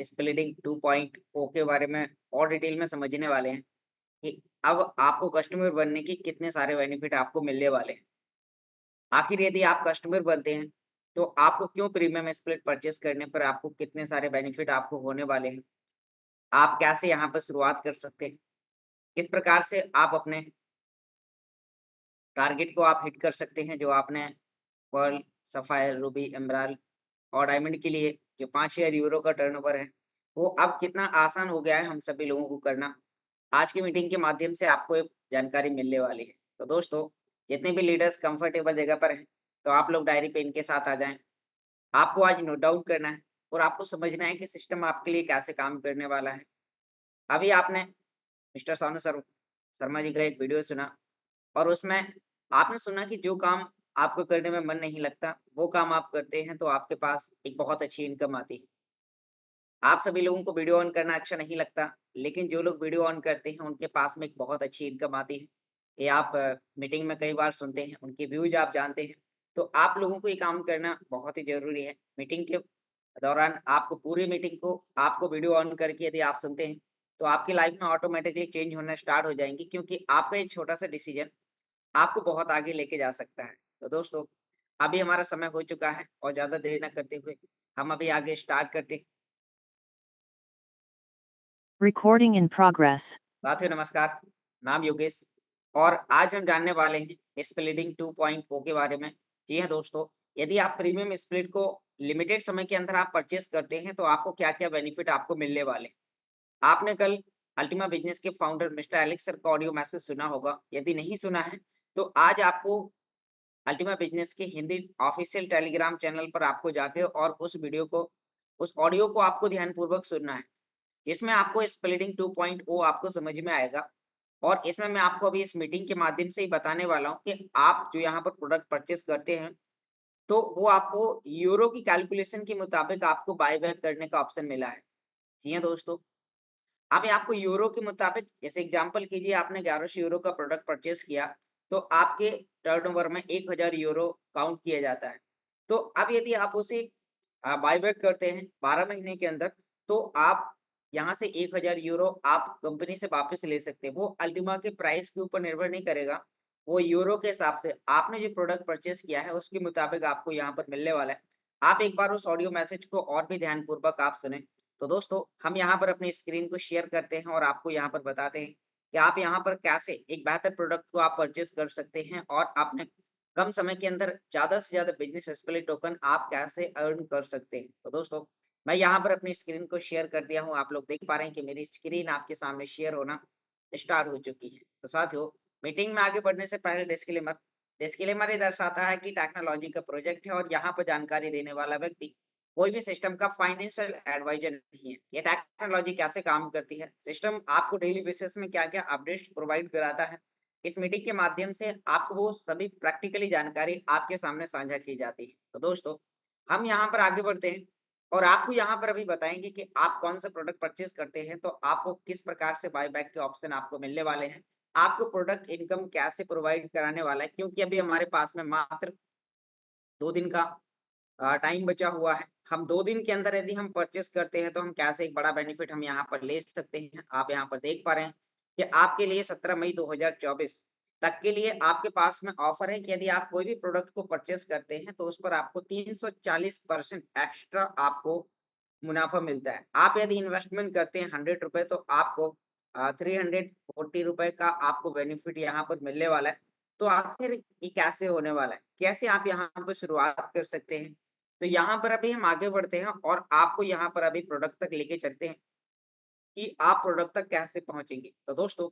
Splitting 2.0 के बारे में और डिटेल में समझने वाले हैं कि अब आपको कस्टमर बनने के कितने सारे बेनिफिट आपको मिलने वाले हैं। आखिर यदि आप कस्टमर बनते हैं, तो आपको क्यों प्रीमियम स्प्लिट परचेज़ करने पर आपको कितने सारे बेनिफिट आपको होने वाले हैं। आप कैसे यहाँ पर शुरुआत कर सकते हैं, किस प्रकार से आप अपने टारगेट को आप हिट कर सकते हैं, जो आपने पर्ल, सफ़ायर, रूबी, एमराल्ड और डायमंड के लिए जो 5000 यूरो का टर्नओवर है, वो अब कितना आसान हो गया है हम सभी लोगों को करना। आज की मीटिंग के माध्यम से आपको ये जानकारी मिलने वाली है। तो दोस्तों, जितने भी लीडर्स कंफर्टेबल जगह पर हैं, तो आप लोग डायरी पेन के साथ आ जाएँ। आपको आज नोट डाउन करना है और आपको समझना है कि सिस्टम आपके लिए कैसे काम करने वाला है। अभी आपने मिस्टर सानू शर्मा जी का एक वीडियो सुना और उसमें आपने सुना कि जो काम आपको करने में मन नहीं लगता, वो काम आप करते हैं तो आपके पास एक बहुत अच्छी इनकम आती है। आप सभी लोगों को वीडियो ऑन करना अच्छा नहीं लगता, लेकिन जो लोग वीडियो ऑन करते हैं, उनके पास में एक बहुत अच्छी इनकम आती है। ये आप मीटिंग में कई बार सुनते हैं, उनके व्यूज़ आप जानते हैं। तो आप लोगों को ये काम करना बहुत ही ज़रूरी है। मीटिंग के दौरान आपको पूरी मीटिंग को आपको वीडियो ऑन करके यदि आप सुनते हैं, तो आपकी लाइफ़ में ऑटोमैटिकली चेंज होना स्टार्ट हो जाएँगी क्योंकि आपका एक छोटा-सा डिसीज़न आपको बहुत आगे लेके जा सकता है। तो दोस्तों, अभी हमारा समय हो चुका है और ज़्यादा देर ना करते हुए हम अभी आगे स्टार्ट करते हैं। Recording in progress. साथियों नमस्कार, नाम योगेश और आज हम जानने वाले हैं स्प्लिटिंग 2.0 के बारे में। जी हाँ दोस्तों, यदि आप प्रीमियम स्प्लिट को लिमिटेड समय के अंदर आप परचेज़ करते हैं, तो आपको क्या-क्या बेनिफिट आपको मिलने वाले हैं। आपने कल अल्टीमा बिज़नेस के फाउंडर मिस्टर एलेक्स सर का ऑडियो मैसेज सुना होगा, यदि नहीं सुना है, तो आज आपको अल्टीमा बिज़नेस के हिंदी ऑफ़िशियल टेलीग्राम चैनल पर आपको जाके और उस ऑडियो को आपको ध्यानपूर्वक सुनना है। जिसमें आपको स्प्लिटिंग 2.0 आपको समझ में आएगा और इसमें मैं आपको अभी इस मीटिंग के माध्यम से ही बताने वाला हूँ कि आप जो यहाँ पर प्रोडक्ट परचेज़ करते हैं, तो वो आपको यूरो की कैलकुलेशन के मुताबिक आपको बाय बैक करने का ऑप्शन मिला है। जी हाँ दोस्तों, अभी आपको यूरो के मुताबिक जैसे एग्ज़ाम्पल कीजिए आपने 1100 यूरो का प्रोडक्ट परचेज़ किया, तो आपके टर्नओवर में 1000 यूरो काउंट किया जाता है। तो अब यदि आप उसे बाय बैक करते हैं 12 महीने के अंदर, तो आप यहाँ से 1000 यूरो आप कंपनी से वापस ले सकते हैं। वो अल्टीमा के प्राइस के ऊपर निर्भर नहीं करेगा, वो यूरो के हिसाब से आपने जो प्रोडक्ट परचेज़ किया है, उसके मुताबिक आपको यहाँ पर मिलने वाला है। आप एक बार उस ऑडियो मैसेज को और भी ध्यानपूर्वक आप सुनें। तो दोस्तों, हम यहाँ पर अपनी स्क्रीन को शेयर करते हैं और आपको यहाँ पर बताते हैं कि आप यहाँ पर कैसे एक बेहतर प्रोडक्ट को आप परचेज़ कर सकते हैं और अपने कम समय के अंदर ज़्यादा से ज़्यादा बिज़नेस स्प्लिट टोकन आप कैसे अर्न कर सकते हैं। तो दोस्तों, मैं यहाँ पर अपनी स्क्रीन को शेयर कर दिया हूँ। आप लोग देख पा रहे हैं कि मेरी स्क्रीन आपके सामने शेयर होना स्टार्ट हो चुकी है। तो साथियों, मीटिंग में आगे बढ़ने से पहले डिस्क्लेमर डिस्क्लेमर ये दर्शाता है कि टेक्नोलॉजी का प्रोजेक्ट है और यहाँ पर जानकारी देने वाला व्यक्ति कोई भी सिस्टम का फाइनेंशियल एडवाइजर नहीं है। ये टेक्नोलॉजी कैसे काम करती है, सिस्टम आपको डेली बेसिस में क्या-क्या अपडेट्स प्रोवाइड कराता है। इस मीटिंग के माध्यम से आपको वो सभी प्रैक्टिकली जानकारी आपके सामने साझा की जाती है। तो दोस्तों, हम यहाँ पर आगे बढ़ते हैं और आपको यहाँ पर अभी बताएँगे कि आप कौन-सा प्रोडक्ट परचेज़ करते हैं, तो आपको किस प्रकार से बाय बैक के ऑप्शन आपको मिलने वाले हैं। आपको प्रोडक्ट इनकम कैसे प्रोवाइड कराने वाला है, क्योंकि अभी हमारे पास में मात्र 2 दिन का टाइम बचा हुआ है। हम 2 दिन के अंदर यदि हम परचेज़ करते हैं, तो हम कैसे एक बड़ा बेनिफिट हम यहाँ पर ले सकते हैं। आप यहाँ पर देख पा रहे हैं कि आपके लिए 17 मई 2024 तक के लिए आपके पास में ऑफ़र है कि यदि आप कोई भी प्रोडक्ट को परचेज़ करते हैं, तो उस पर आपको 340% एक्स्ट्रा आपको मुनाफ़ा मिलता है। आप यदि इन्वेस्टमेंट करते हैं ₹100 तो आपको ₹340 का आपको बेनिफिट यहाँ पर मिलने वाला है। तो आखिर ये कैसे होने वाला है? कैसे आप यहाँ पर शुरुआत कर सकते हैं? तो यहाँ पर अभी हम आगे बढ़ते हैं और आपको यहाँ पर अभी प्रोडक्ट तक लेके चलते हैं कि आप प्रोडक्ट तक कैसे पहुँचेंगे। तो दोस्तों,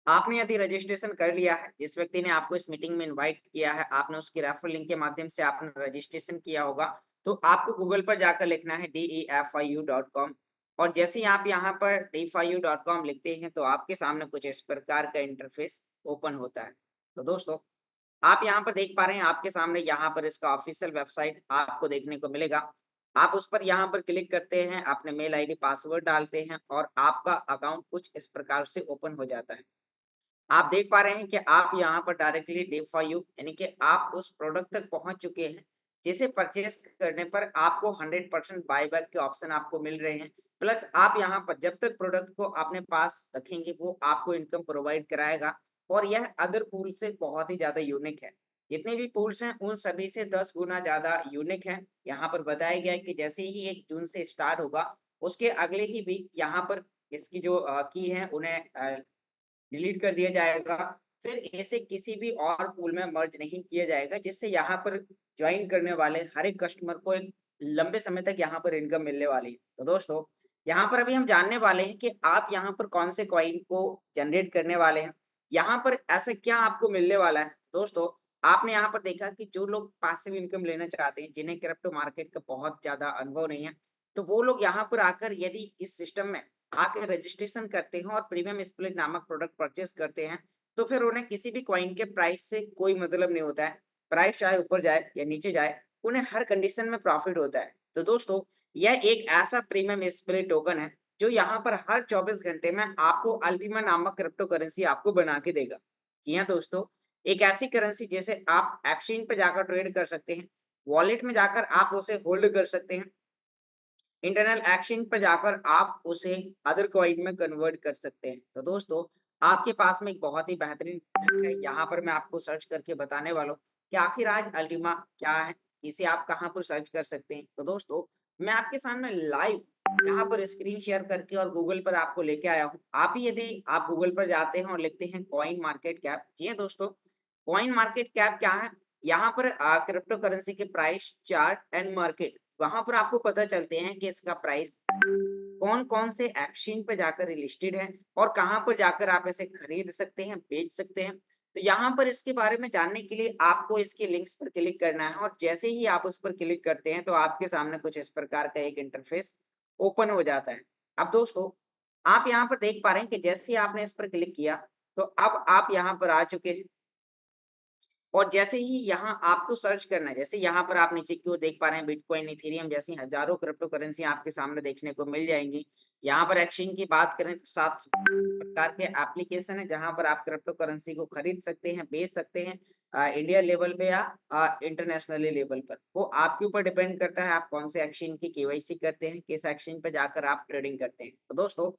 आपने यदि रजिस्ट्रेशन कर लिया है, जिस व्यक्ति ने आपको इस मीटिंग में इनवाइट किया है, आपने उसके रेफरल लिंक के माध्यम से आपने रजिस्ट्रेशन किया होगा, तो आपको गूगल पर जाकर लिखना है defiu.com और जैसे ही आप यहाँ पर defiu.com लिखते हैं, तो आपके सामने कुछ इस प्रकार का इंटरफ़ेस ओपन होता है। तो दोस्तों, आप यहाँ पर देख पा रहे हैं, आपके सामने यहाँ पर इसका ऑफ़िशियल वेबसाइट आपको देखने को मिलेगा। आप उस पर यहाँ पर क्लिक करते हैं, अपने मेल आईडी, पासवर्ड डालते हैं और आपका अकाउंट कुछ इस प्रकार से ओपन हो जाता है। आप देख पा रहे हैं कि आप यहाँ पर डायरेक्टली डिव फॉर यू यानी कि आप उस प्रोडक्ट तक पहुँच चुके हैं, जिसे परचेस करने पर आपको 100% बायबैक के ऑप्शन आपको मिल रहे हैं। प्लस आप यहाँ पर जब तक प्रोडक्ट को अपने पास रखेंगे वो आपको इनकम प्रोवाइड कराएगा और यह अदर पूल से बहुत ही ज़्यादा यूनिक है। जितने भी पूल्स हैं उन सभी से 10 गुना ज़्यादा यूनिक है। यहाँ पर बताया गया है कि जैसे ही 1 जून से स्टार्ट होगा, उसके अगले ही वीक यहाँ पर इसकी जो की है उन्हें डिलीट कर दिया जाएगा। फिर इसे किसी भी और पूल में मर्ज नहीं किया जाएगा, जिससे यहाँ पर जॉइन करने वाले हर एक कस्टमर को एक लंबे समय तक यहाँ पर इनकम मिलने वाली है। तो दोस्तों, यहाँ पर अभी हम जानने वाले हैं कि आप यहाँ पर कौन से कॉइन को जनरेट करने वाले हैं। यहाँ पर ऐसा क्या आपको मिलने वाला है? दोस्तों, आपने यहाँ पर देखा कि जो लोग पैसिव इनकम लेना चाहते हैं, जिन्हें क्रिप्टो मार्केट का बहुत ज़्यादा अनुभव नहीं है, तो वो लोग यहाँ पर आकर यदि इस सिस्टम में आके रजिस्ट्रेशन करते हैं और प्रीमियम स्प्लिट नामक प्रोडक्ट परचेज़ करते हैं, तो फिर उन्हें किसी भी कॉइन के प्राइस से कोई मतलब नहीं होता है। प्राइस चाहे ऊपर जाए या नीचे जाए, उन्हें हर कंडीशन में प्रॉफ़िट होता है। तो दोस्तों, यह एक ऐसा प्रीमियम स्प्लिट टोकन है, जो यहाँ पर हर 24 घंटे में आपको अल्टीमा नामक क्रिप्टो करेंसी आपको बना के देगा। जी हाँ दोस्तों, एक ऐसी करेंसी जिसे आप एक्सचेंज पे जाकर ट्रेड कर सकते हैं, वॉलेट में जाकर आप उसे होल्ड कर सकते हैं, इंटरनल एक्सचेंज पे जाकर आप उसे अदर कॉइन में कन्वर्ट कर सकते हैं। तो दोस्तों, आपके पास में एक बहुत ही बेहतरीन प्रोडक्ट है, यहाँ पर मैं आपको सर्च करके बताने वाला हूँ कि आखिर आज अल्टीमा क्या है, इसे आप कहाँ पर सर्च कर सकते हैं। तो दोस्तों, मैं आपके सामने लाइव यहाँ पर स्क्रीन शेयर करके और गूगल पर आपको लेके आया हूँ। आप भी यदि आप गूगल पर जाते हैं और लिखते हैं कॉइन मार्केट कैप, जी हाँ दोस्तों, कॉइन मार्केट कैप क्या है? यहाँ पर क्रिप्टो करेंसी के प्राइस चार्ट एंड मार्केट, वहाँ पर आपको पता चलते हैं कि इसका प्राइस कौन-कौन से एक्सचेंज पे जाकर लिस्टेड है और कहाँ पर जाकर आप इसे खरीद सकते हैं, बेच सकते हैं। तो यहाँ पर इसके बारे में जानने के लिए आपको इसके लिंक्स पर क्लिक करना है और जैसे ही आप उस पर क्लिक करते हैं, तो आपके सामने कुछ इस प्रकार का एक इंटरफेस ओपन हो जाता है। अब दोस्तों, आप यहाँ पर देख पा रहे हैं कि जैसे ही आपने इस पर क्लिक किया, तो अब आप यहाँ पर आ चुके हैं। और जैसे ही यहाँ आपको सर्च करना है, जैसे यहाँ पर आप नीचे की ओर देख पा रहे हैं बिटकॉइन, इथेरियम जैसी हज़ारों क्रिप्टो करेंसी आपके सामने देखने को मिल जाएँगी। यहाँ पर एक्सचेंज की बात करें तो 7 प्रकार के एप्लीकेशन हैं, जहाँ पर आप क्रिप्टो करेंसी को खरीद सकते हैं, बेच सकते हैं इंडिया लेवल पे या इंटरनेशनली लेवल पर। वो आपके ऊपर डिपेंड करता है आप कौन से एक्सचेंज की केवाईसी करते हैं, किस एक्सचेंज पे जाकर आप ट्रेडिंग करते हैं। तो दोस्तों,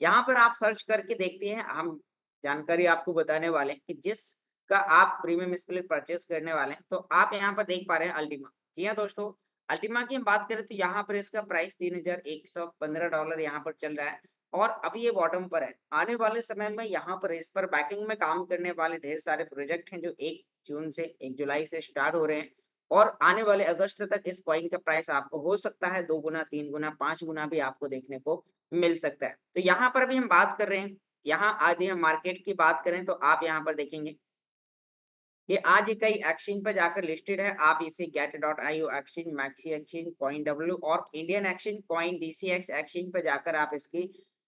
यहाँ पर आप सर्च करके देखते हैं, हम जानकारी आपको बताने वाले हैं कि जिस का आप प्रीमियम स्प्लिट परचेज़ करने वाले हैं, तो आप यहाँ पर देख पा रहे हैं अल्टीमा। जी हाँ दोस्तों, अल्टीमा की हम बात करें तो यहाँ पर इसका प्राइस $3115 यहाँ पर चल रहा है और अभी ये बॉटम पर है। आने वाले समय में यहाँ पर इस पर बैकिंग में काम करने वाले ढेर सारे प्रोजेक्ट हैं जो 1 जून से 1 जुलाई से स्टार्ट हो रहे हैं और आने वाले अगस्त तक इस कॉइन का प्राइस आपको हो सकता है 2 गुना, 3 गुना, 5 गुना भी आपको देखने को मिल सकता है। तो यहाँ पर अभी हम बात कर रहे हैं, यहाँ यदि हम मार्केट की बात करें तो आप यहाँ पर देखेंगे ये आज ही कई एक्सचेंज पर जाकर लिस्टेड है। आप इसे Gate io exchange, MEXC exchange, coin W और Indian exchange coin DCX exchange पर जाकर आप इसकी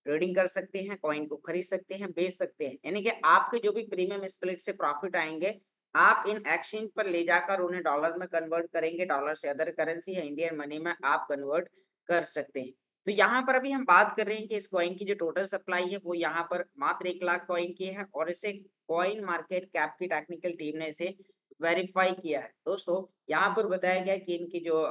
ट्रेडिंग कर सकते हैं, कॉइन को खरीद सकते हैं, बेच सकते हैं। यानी कि आपके जो भी प्रीमियम स्प्लिट से प्रॉफिट आएँगे, आप इन एक्सचेंज पर ले जाकर उन्हें डॉलर में कन्वर्ट करेंगे, डॉलर से अदर करेंसी या इंडियन मनी में आप कन्वर्ट कर सकते हैं। तो यहाँ पर अभी हम बात कर रहे हैं कि इस कॉइन की जो टोटल सप्लाई है, वो यहाँ पर मात्र 1 लाख कॉइन की है और इसे कॉइन मार्केट कैप की टेक्निकल टीम ने इसे वेरीफाई किया है। दोस्तों, यहाँ पर बताया गया है कि इनकी जो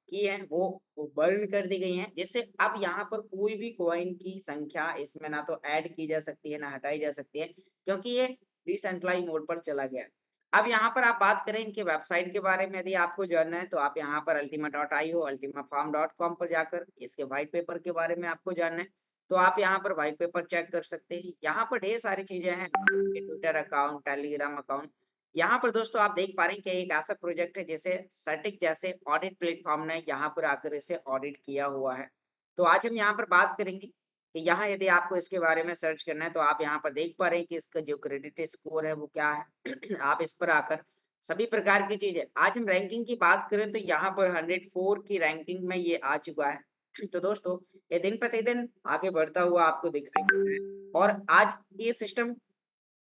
की है वो बर्न कर दी गई हैं, जिससे अब यहाँ पर कोई भी कॉइन की संख्या इसमें ना तो ऐड की जा सकती है, ना हटाई जा सकती है, क्योंकि ये डिसेंट्रलाइज़ मोड पर चला गया है। अब यहाँ पर आप बात करें इनकी वेबसाइट के बारे में यदि आपको जानना है, तो आप यहाँ पर ultima.io, ultimafarm.com पर जाकर इसके व्हाइट पेपर के बारे में आपको जानना है, तो आप यहाँ पर व्हाइट पेपर चेक कर सकते हैं। यहाँ पर ढेर सारी चीज़ें हैं, ट्विटर अकाउंट, टेलीग्राम अकाउंट। यहाँ पर दोस्तों आप देख पा रहे हैं कि एक ऐसा प्रोजेक्ट है जिसे सर्टिक जैसे ऑडिट प्लेटफ़ॉर्म ने यहाँ पर आकर इसे ऑडिट किया हुआ है। तो आज हम यहाँ पर बात करेंगे कि यहाँ यदि आपको इसके बारे में सर्च करना है, तो आप यहाँ पर देख पा रहे हैं कि इसका जो क्रेडिट स्कोर है वो क्या है। आप इस पर आकर सभी प्रकार की चीज़ें आज हम रैंकिंग की बात करें तो यहाँ पर 104 की रैंकिंग में ये आ चुका है। तो दोस्तों, ये दिन प्रतिदिन आगे बढ़ता हुआ आपको दिखाई दे रहा है और आज ये सिस्टम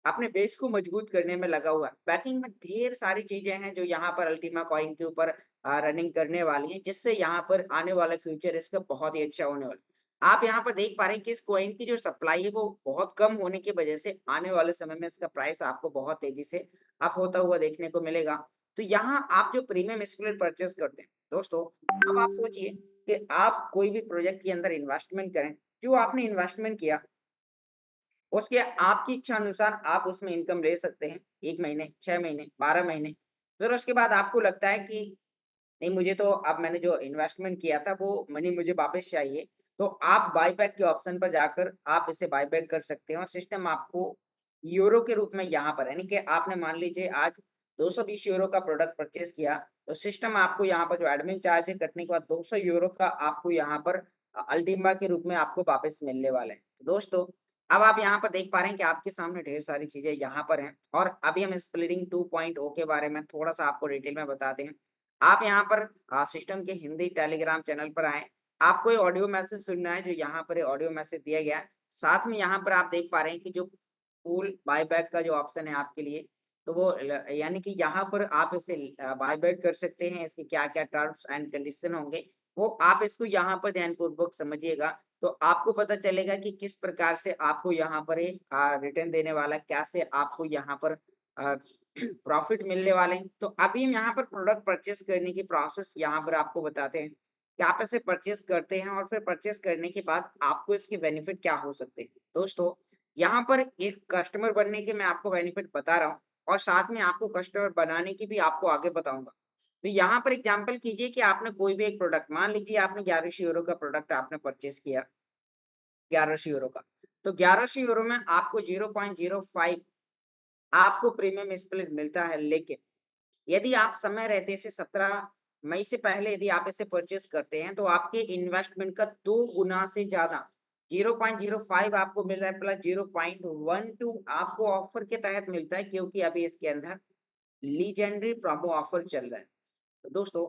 अपने बेस को मजबूत करने में लगा हुआ है। बैकिंग में ढेर सारी चीज़ें हैं जो यहाँ पर अल्टीमा कॉइन के ऊपर रनिंग करने वाली हैं, जिससे यहाँ पर आने वाला फ्यूचर इसका बहुत ही अच्छा होने वाला है। आप यहाँ पर देख पा रहे हैं कि इस कॉइन की जो सप्लाई है वो बहुत कम होने की वजह से आने वाले समय में इसका प्राइस आपको बहुत तेज़ी से अप होता हुआ देखने को मिलेगा। तो यहाँ आप जो प्रीमियम स्प्लिट परचेज़ करते हैं, दोस्तों अब आप सोचिए कि आप कोई भी प्रोजेक्ट के अंदर इन्वेस्टमेंट करें, जो आपने इन्वेस्टमेंट किया उसके आपकी इच्छा अनुसार आप उसमें इनकम ले सकते हैं, 1 महीने, 6 महीने, 12 महीने। फिर उसके बाद आपको लगता है कि नहीं, मुझे तो अब मैंने जो इन्वेस्टमेंट किया था वो मनी मुझे वापस चाहिए, तो आप बाय बैक के ऑप्शन पर जाकर आप इसे बाय बैक कर सकते हैं और सिस्टम आपको यूरो के रूप में यहाँ पर यानी कि आपने मान लीजिए आज 220 यूरो का प्रोडक्ट परचेज़ किया, तो सिस्टम आपको यहाँ पर जो एडमिन चार्ज है कटने के बाद 200 यूरो का आपको यहाँ पर अल्टीमा के रूप में आपको वापस मिलने वाले हैं। तो दोस्तों, अब आप यहाँ पर देख पा रहे हैं कि आपके सामने ढेर सारी चीज़ें यहाँ पर हैं और अभी हम स्प्लिटिंग 2.0 के बारे में थोड़ा-सा आपको डिटेल में बताते हैं। आप यहाँ पर सिस्टम के हिंदी टेलीग्राम चैनल पर आएँ। आपको ये ऑडियो मैसेज सुनना है जो यहाँ पर ये ऑडियो मैसेज दिया गया है। साथ में यहाँ पर आप देख पा रहे हैं कि जो फुल बायबैक का जो ऑप्शन है आपके लिए, तो वो ल यानी कि यहाँ पर आप इसे बायबैक कर सकते हैं। इसके क्या-क्या टर्म्स एंड कंडीशन होंगे, वो आप इसको यहाँ पर ध्यानपूर्वक समझिएगा, तो आपको पता चलेगा कि किस प्रकार से आपको यहाँ पर ये रिटर्न देने वाला है, कैसे आपको यहाँ पर अ, प्रॉफिट मिलने वाले हैं। तो अभी हम यहाँ पर प्रोडक्ट परचेज़ करने की प्रोसेस यहाँ पर आपको बताते हैं, कि आप इसे परचेज़ करते हैं और फिर परचेज़ करने के बाद आपको इसके बेनिफिट क्या हो सकते हैं। दोस्तों, यहाँ पर एक कस्टमर बनने के मैं आपको बेनिफिट बता रहा हूँ और साथ में आपको कस्टमर बनाने की भी आपको आगे बताऊँगा। तो यहाँ पर एग्ज़ाम्पल कीजिए कि आपने कोई भी एक प्रोडक्ट मान लीजिए आपने 1100 यूरो का प्रोडक्ट आपने परचेज़ किया, 1100 यूरो का। तो 1100 यूरो में आपको 0.05 आपको प्रीमियम स्प्लिट मिलता है, लेकिन यदि आप समय रहते से 17 मई से पहले यदि आप इसे परचेज़ करते हैं, तो आपके इन्वेस्टमेंट का 2 गुना से ज़्यादा 0.05 आपको मिल रहा है प्लस 0.12 आपको ऑफर के तहत मिलता है क्योंकि अभी इसके अंदर लीजेंडरी प्रोमो ऑफर चल रहा है। तो दोस्तों,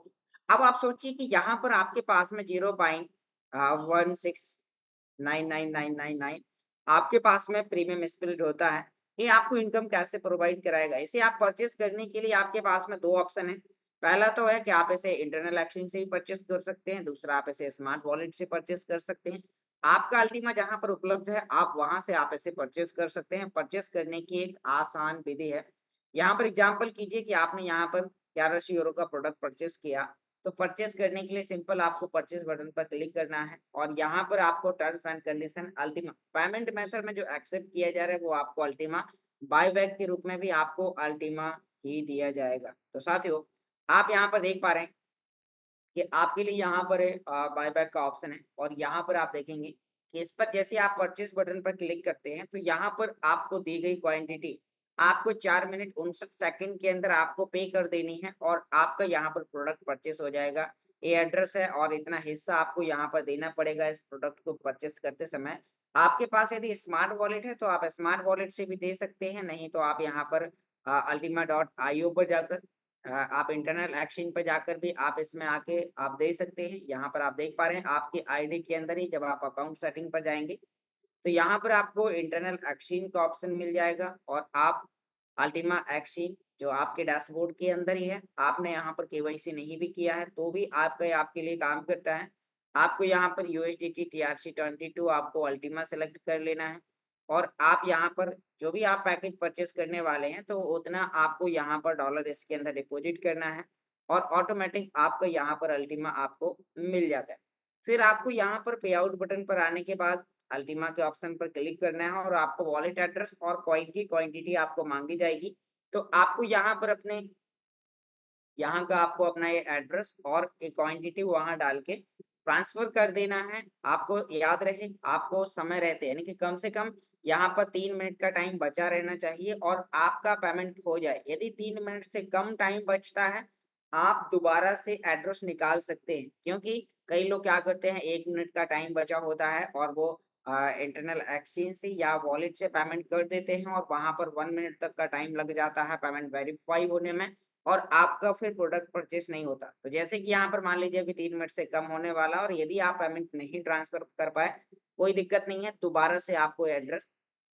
अब आप सोचिए कि यहाँ पर आपके पास में 0.169999 आपके पास में प्रीमियम स्पिरिट होता है। ये आपको इनकम कैसे प्रोवाइड कराएगा? इसे आप परचेज़ करने के लिए आपके पास में 2 ऑप्शन हैं। पहला तो है कि आप इसे इंटरनल एक्सचेंज से ही परचेज़ कर सकते हैं, दूसरा आप इसे स्मार्ट वॉलेट से परचेज़ कर सकते हैं। आपका अल्टीमा जहाँ पर उपलब्ध है, आप वहाँ से आप इसे परचेज़ कर सकते हैं। परचेज़ करने की एक आसान विधि है। यहाँ पर एग्ज़ाम्पल कीजिए कि आपने यहाँ पर 1100 यूरो का प्रोडक्ट परचेज़ किया, तो परचेज़ करने के लिए सिंपल आपको परचेज़ बटन पर क्लिक करना है और यहाँ पर आपको terms and condition Ultima payment method में जो एक्सेप्ट किया जा रहा है, वो आपको अल्टीमा बायबैक के रूप में भी आपको अल्टीमा ही दिया जाएगा। तो साथियों, आप यहाँ पर देख पा रहे हैं कि आपके लिए यहाँ पर बायबैक का ऑप्शन है और यहाँ पर आप देखेंगे कि इस पर जैसे आप परचेज़ बटन पर क्लिक करते हैं, तो यहाँ पर आपको दी गई क्वांटिटी आपको 4 मिनट 59 सेकंड के अंदर आपको पे कर देनी है और आपका यहाँ पर प्रोडक्ट परचेज़ हो जाएगा। ये एड्रेस है और इतना हिस्सा आपको यहाँ पर देना पड़ेगा इस प्रोडक्ट को परचेज़ करते समय। आपके पास यदि स्मार्ट वॉलेट है, तो आप स्मार्ट वॉलेट से भी दे सकते हैं, नहीं तो आप यहाँ पर ultima.io पर जाकर आप इंटरनल एक्सचेंज पे जाकर भी आप इसमें आके आप दे सकते हैं। यहाँ पर आप देख पा रहे हैं आपकी आईडी के अंदर ही जब आप अकाउंट सेटिंग पर जाएँगे, तो यहाँ पर आपको इंटरनल एक्सचेंज का ऑप्शन मिल जाएगा और आप अल्टीमा एक्सचेंज जो आपके डैशबोर्ड के अंदर ही है, आपने यहाँ पर केवाईसी नहीं भी किया है, तो भी आपका आपके लिए काम करता है। आपको यहाँ पर यूएसडीटी TRC22 आपको अल्टीमा सेलेक्ट कर लेना है और आप यहाँ पर जो भी आप पैकेज परचेज़ करने वाले हैं, तो उतना आपको यहाँ पर डॉलर इसके अंदर डिपॉज़िट करना है और ऑटोमैटिक आपका यहाँ पर अल्टीमा आपको मिल जाता है। फिर आपको यहाँ पर पे आउट बटन पर आने के बाद अल्टीमा के ऑप्शन पर क्लिक करना है और आपको वॉलेट एड्रेस और कॉइन की क्वांटिटी आपको माँगी जाएगी। तो आपको यहाँ पर अपने यहाँ का आपको अपना ये एड्रेस और एक क्वांटिटी वहाँ डाल के ट्रांसफ़र कर देना है। आपको याद रहे, आपको समय रहते यानी कि कम से कम यहाँ पर 3 मिनट का टाइम बचा रहना चाहिए और आपका पेमेंट हो जाए। यदि 3 मिनट से कम टाइम बचता है, आप दोबारा से एड्रेस निकाल सकते हैं क्योंकि कई लोग क्या करते हैं 1 मिनट का टाइम बचा होता है और वो इंटरनल एक्सचेंज से या वॉलेट से पेमेंट कर देते हैं और वहाँ पर 1 मिनट तक का टाइम लग जाता है पेमेंट वेरीफ़ाई होने में। और आपका फिर प्रोडक्ट परचेज़ नहीं होता। तो जैसे कि यहाँ पर मान लीजिए अभी 3 मिनट से कम होने वाला और यदि आप पेमेंट नहीं ट्रांसफ़र कर पाए, कोई दिक्कत नहीं है, दोबारा से आपको एड्रेस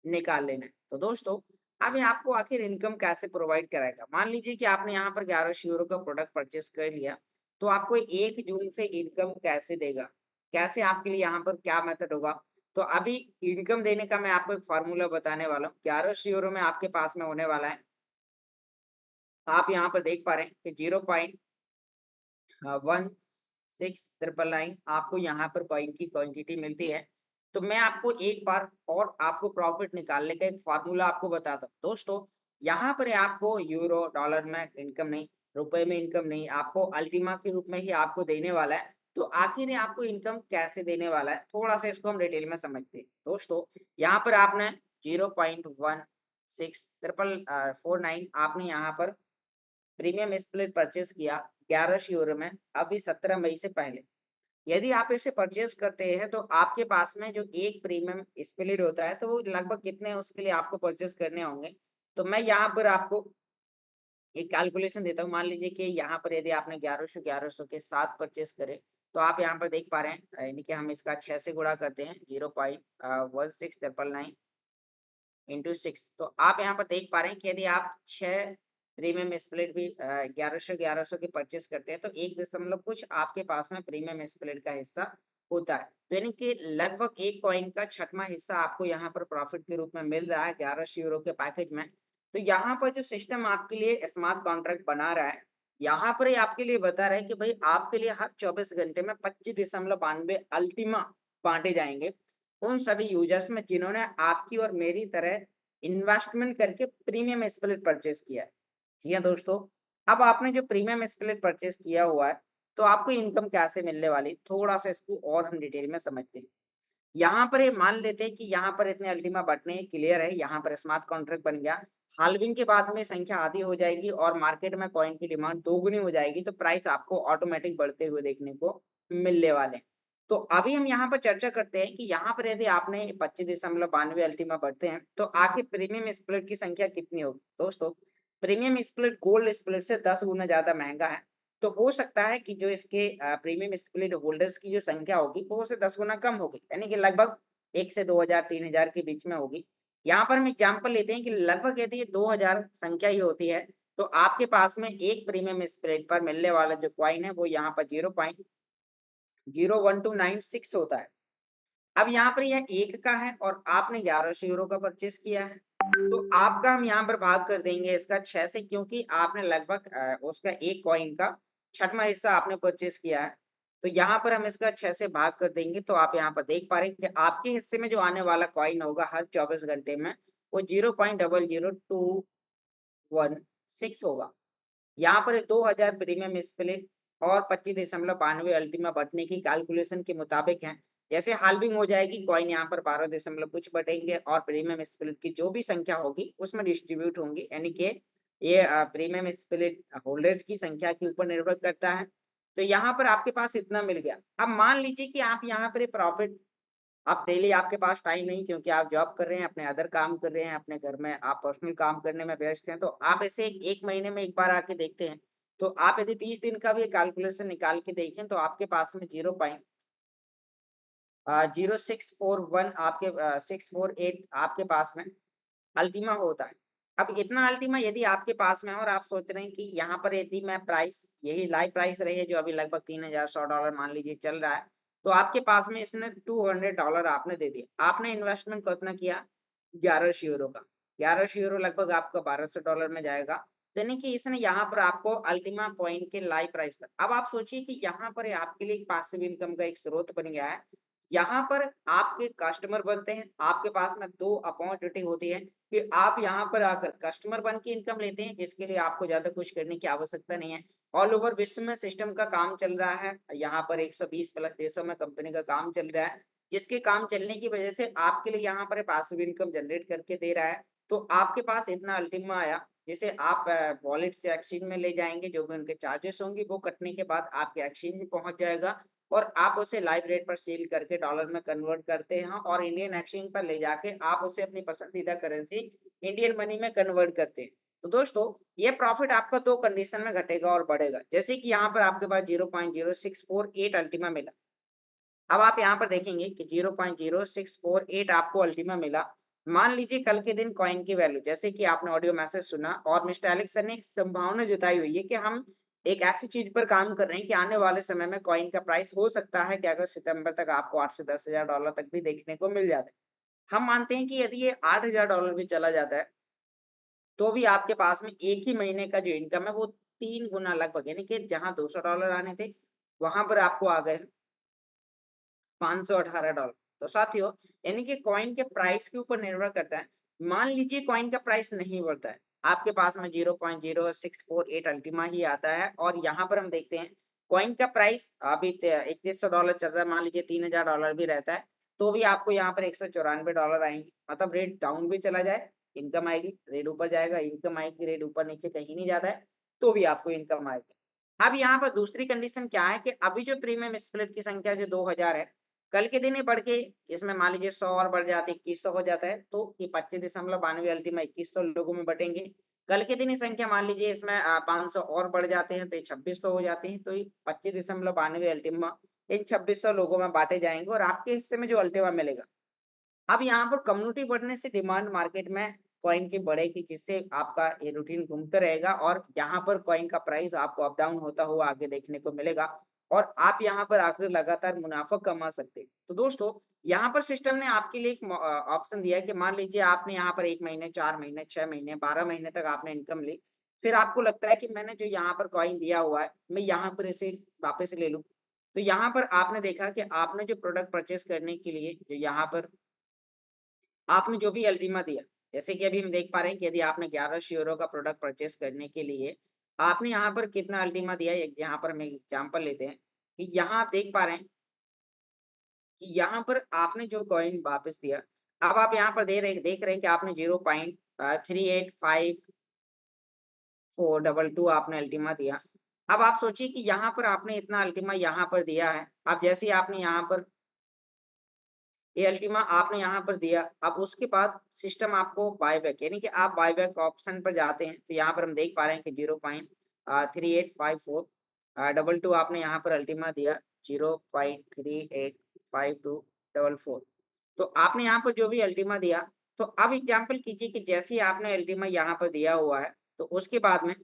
निकाल लेना है। तो दोस्तों, अब ये आपको आखिर इनकम कैसे प्रोवाइड कराएगा? मान लीजिए कि आपने यहाँ पर 1100 यूरो का प्रोडक्ट परचेज़ कर लिया, तो आपको 1 जून से इनकम कैसे देगा? कैसे आपके लिए यहाँ पर क्या मेथड होगा? तो अभी इनकम देने का मैं आपको एक फ़ॉर्मूला बताने वाला हूँ। 1100 यूरो में आपके पास में होने वाला है आप यहाँ पर देख पा रहे हैं कि 0.1699 आपको यहाँ पर कॉइन की क्वांटिटी मिलती है। तो मैं आपको एक बार और आपको प्रॉफिट निकालने का एक फार्मूला आपको बताता हूँ। दोस्तों, यहाँ पर आपको यूरो, डॉलर में इनकम नहीं, रुपए में इनकम नहीं, आपको अल्टीमा के रूप में ही आपको देने वाला है। तो आखिर ये आपको इनकम कैसे देने वाला है, थोड़ा-सा इसको हम डिटेल में समझते हैं। दोस्तों, यहाँ पर आपने 0.16 49 आपने यहाँ पर प्रीमियम स्प्लिट परचेज़ किया 1100 यूरो में, अभी 17 मई से पहले। यदि आप इसे परचेज़ करते हैं तो आपके पास में जो एक प्रीमियम स्प्लिट होता है तो वो लगभग कितने उसके लिए आपको परचेज़ करने होंगे। तो मैं यहाँ पर आपको एक कैलकुलेशन देता हूँ। मान लीजिए कि यहाँ पर यदि आपने 1100 के साथ परचेज़ करे, तो आप यहाँ पर देख पा रहे हैं यानी कि हम इसका 6 से गुणा करते हैं 0.1699 इंटू 6। तो आप यहाँ पर देख पा रहे हैं कि यदि आप 6 प्रीमियम स्प्लिट भी 1100 की परचेज़ करते हैं तो 1 दशमलव कुछ आपके पास में प्रीमियम स्प्लिट का हिस्सा होता है। तो यानी कि लगभग 1 कॉइन का छठवां हिस्सा आपको यहाँ पर प्रॉफिट के रूप में मिल रहा है 1100 यूरो के पैकेज में। तो यहाँ पर जो सिस्टम आपके लिए स्मार्ट कॉन्ट्रैक्ट बना रहा है, यहाँ पर ये आपके लिए बता रहा है कि भई आपके लिए हर 24 घंटे में 25.92 अल्टीमा बाँटे जाएँगे। उन सभी यूज़र्स में जिन्होंने आपकी और मेरी तरह इन्वेस्टमेंट करके प्रीमियम स्प्लिट परचेज़ किया है। जी हाँ दोस्तों, अब आपने जो प्रीमियम स्प्लिट परचेज़ किया हुआ है, तो आपको इनकम कैसे मिलने वाली है? थोड़ा-सा इसको और हम डिटेल में समझते हैं। यहाँ पर ये मान लेते हैं कि यहाँ पर इतने अल्टीमा बँटने हैं, क्लियर है, यहाँ पर स्मार्ट कॉन्ट्रैक्ट बन गया। हाल्विंग के बाद में संख्या आधी हो जाएगी और मार्केट में कॉइन की डिमांड दोगुनी हो जाएगी, तो प्राइस आपको ऑटोमैटिक बढ़ते हुए देखने को मिलने वाले हैं। तो अभी हम यहाँ पर चर्चा करते हैं कि यहाँ पर यदि आपने 25.92 अल्टीमा बढ़ते हैं, तो आखिर प्रीमियम स्प्लिट की संख्या कितनी होगी? दोस्तों, प्रीमियम स्प्लिट गोल्ड स्प्लिट से 10 गुना ज़्यादा महँगा है। तो हो सकता है कि जो इसके प्रीमियम स्प्लिट होल्डर्स की जो संख्या होगी वो उससे 10 गुना कम होगी, यानी कि लगभग 1 से 2000 3000 के बीच में होगी। यहाँ पर हम एग्जांपल लेते हैं कि लगभग यदि ये 2000 संख्या ही होती है, तो आपके पास में एक प्रीमियम स्प्लिट पर मिलने वाला जो कॉइन है वो यहाँ पर 0.01296 होता है। अब यहाँ पर यह 1 का है और आपने 1100 यूरो का परचेज़ किया है। तो आपका हम यहाँ पर भाग कर देंगे इसका 6 से, क्योंकि आपने लगभग उसका 1 कॉइन का छठवां हिस्सा आपने परचेज़ किया है। तो यहाँ पर हम इसका 6 से भाग कर देंगे, तो आप यहाँ पर देख पा रहे हैं कि आपके हिस्से में जो आने वाला कॉइन होगा हर 24 घंटे में, वो 0.00216 होगा। यहाँ पर 2000 प्रीमियम स्प्लिट और 25.92 अल्टीमा बँटने की कैलकुलेशन के मुताबिक है। जैसे हाल्विंग हो जाएगी, कॉइन यहाँ पर 12 दशमलव कुछ बटेंगे और प्रीमियम स्प्लिट की जो भी संख्या होगी उसमें डिस्ट्रीब्यूट होंगी, यानी कि ये प्रीमियम स्प्लिट होल्डर्स की संख्या के ऊपर निर्भर करता है। तो यहाँ पर आपके पास इतना मिल गया। अब मान लीजिए कि आप यहाँ पर ये प्रॉफिट, आप डेली आपके पास टाइम नहीं, क्योंकि आप जॉब कर रहे हैं, अपने अदर काम कर रहे हैं, अपने घर में आप पर्सनल काम करने में व्यस्त हैं, तो आप इसे 1 महीने में 1 बार आके देखते हैं। तो आप यदि 30 दिन का भी कैलकुलेशन निकाल के देखें, तो आपके पास में 0.0641 आपके 648 आपके पास में अल्टीमा होता है। अब इतना अल्टीमा यदि आपके पास में है और आप सोच रहे हैं कि यहाँ पर यदि मैं प्राइस यही लाइव प्राइस रही है जो अभी लगभग $3100 मान लीजिए चल रहा है, तो आपके पास में इसने $200 आपने दे दिया। आपने इन्वेस्टमेंट कितना किया? 1100 यूरो का। 1100 यूरो लगभग आपका $1200 में जाएगा। तो यानी कि इसने यहाँ पर आपको अल्टीमा कॉइन के लाइव प्राइस पर, अब आप सोचिए कि यहाँ पर आपके लिए एक पासिव इनकम का एक स्रोत बन गया है। यहाँ पर आपके कस्टमर बनते हैं, आपके पास में 2 अपॉर्चुनिटी होती है कि आप यहाँ पर आकर कस्टमर बन के इनकम लेते हैं, जिसके लिए आपको ज़्यादा कुछ करने की आवश्यकता नहीं है। ऑल ओवर विश्व में सिस्टम का काम चल रहा है, यहाँ पर 120 प्लस देशों में कंपनी का काम चल रहा है, जिसके काम चलने की वजह से आपके लिए यहाँ पर पैसिव इनकम जनरेट करके दे रहा है। तो आपके पास इतना अल्टीमा आया, जिसे आप वॉलेट से एक्सचेंज में ले जाएँगे, जो भी उनके चार्जेस होंगे वो कटने के बाद आपके एक्सचेंज में पहुँच जाएगा और आप उसे लाइव रेट पर सेल करके डॉलर में कन्वर्ट करते हैं और इंडियन एक्सचेंज पर ले जाके आप उसे अपनी पसंदीदा करेंसी इंडियन मनी में कन्वर्ट करते हैं। तो दोस्तों, ये प्रॉफिट आपका 2 कंडीशन में घटेगा और बढ़ेगा। जैसे कि यहाँ पर आपके पास 0.0648 अल्टीमा मिला। अब आप यहाँ पर देखेंगे कि 0.0648 आपको अल्टीमा मिला। मान लीजिए कल के दिन कॉइन की वैल्यू, जैसे कि आपने ऑडियो मैसेज सुना और मिस्टर एलेक्स सर ने एक संभावना जताई हुई है कि हम एक ऐसी चीज पर काम कर रहे हैं कि आने वाले समय में कॉइन का प्राइस हो सकता है कि अगस्त सितंबर तक आपको 8 से 10,000 डॉलर तक भी देखने को मिल जाता है। हम मानते हैं कि यदि ये $8,000 भी चला जाता है, तो भी आपके पास में एक ही महीने का जो इनकम है वो 3 गुना लगभग, यानी कि जहाँ $200 आने थे, वहाँ पर आपको आ गए $518। तो साथियों, यानी कि कॉइन के प्राइस के ऊपर निर्भर करता है। मान लीजिए कॉइन का प्राइस नहीं बढ़ता है, आपके पास में 0.0648 अल्टीमा ही आता है और यहाँ पर हम देखते हैं कॉइन का प्राइस अभी $3100 चल रहा है, मान लीजिए $3000 भी रहता है, तो भी आपको यहाँ पर $194 आएंगे। मतलब रेट डाउन भी चला जाए, इनकम आएगी, रेट ऊपर जाएगा, इनकम आएगी, रेट ऊपर नीचे कहीं नहीं जाता है, तो भी आपको इनकम आएगी। अब यहाँ पर दूसरी कंडीशन क्या है कि अभी जो प्रीमियम स्प्लिट की संख्या जो 2000 है, कल के दिन ये बढ़ के इसमें मान लीजिए 100 और बढ़ जाते 2100 हो जाता है, तो ये 25.92 अल्टीमा 2100 लोगों में बटेंगे। कल के दिन ये संख्या मान लीजिए इसमें 500 और बढ़ जाते हैं तो ये 2600 हो जाते हैं, तो ये 25.92 अल्टीमा इन 2600 लोगों में बांटे जाएंगे और आपके हिस्से में जो अल्टीमा मिलेगा। अब यहाँ पर कम्युनिटी बढ़ने से डिमांड मार्केट में कॉइन की बढ़ेगी, जिससे आपका ये रूटीन घूमता रहेगा और यहाँ पर कॉइन का प्राइस आपको अप डाउन होता हुआ आगे देखने को मिलेगा और आप यहाँ पर आकर लगातार मुनाफा कमा सकते हैं। तो दोस्तों, यहाँ पर सिस्टम ने आपके लिए एक ऑप्शन दिया है कि मान लीजिए आपने यहाँ पर 1 महीने, 4 महीने, 6 महीने, 12 महीने तक आपने इनकम ली। फिर आपको लगता है कि मैंने जो यहाँ पर कॉइन दिया हुआ है, मैं यहाँ पर इसे वापस ले लूँ। तो यहाँ पर आपने देखा कि आपने जो प्रोडक्ट परचेज़ करने के लिए जो यहाँ पर आपने जो भी अल्टीमा दिया, जैसे कि अभी हम देख पा रहे हैं कि यदि आपने €1100 का प्रोडक्ट परचेज़ करने के लिए आपने यहाँ पर कितना अल्टीमा दिया है, यहाँ पर हम एग्ज़ाम्पल लेते हैं कि यहाँ आप देख पा रहे हैं कि यहाँ पर आपने जो कॉइन वापस दिया, अब आप यहाँ पर देख रहे हैं कि आपने 0.385422 आपने अल्टीमा दिया। अब आप सोचिए कि यहाँ पर आपने इतना अल्टीमा यहाँ पर दिया है, अब जैसे ही आपने यहाँ पर ये अल्टीमा आपने यहाँ पर दिया, अब उसके बाद सिस्टम आपको बायबैक, यानी कि आप बायबैक ऑप्शन पर जाते हैं, तो यहाँ पर हम देख पा रहे हैं कि 0.3854 आपने यहाँ पर अल्टीमा दिया, 0.385244। तो आपने यहाँ पर जो भी अल्टीमा दिया, तो अब एग्जाम्पल कीजिए कि जैसे ही आपने अल्टीमा यहाँ पर दिया हुआ है, तो उसके बाद में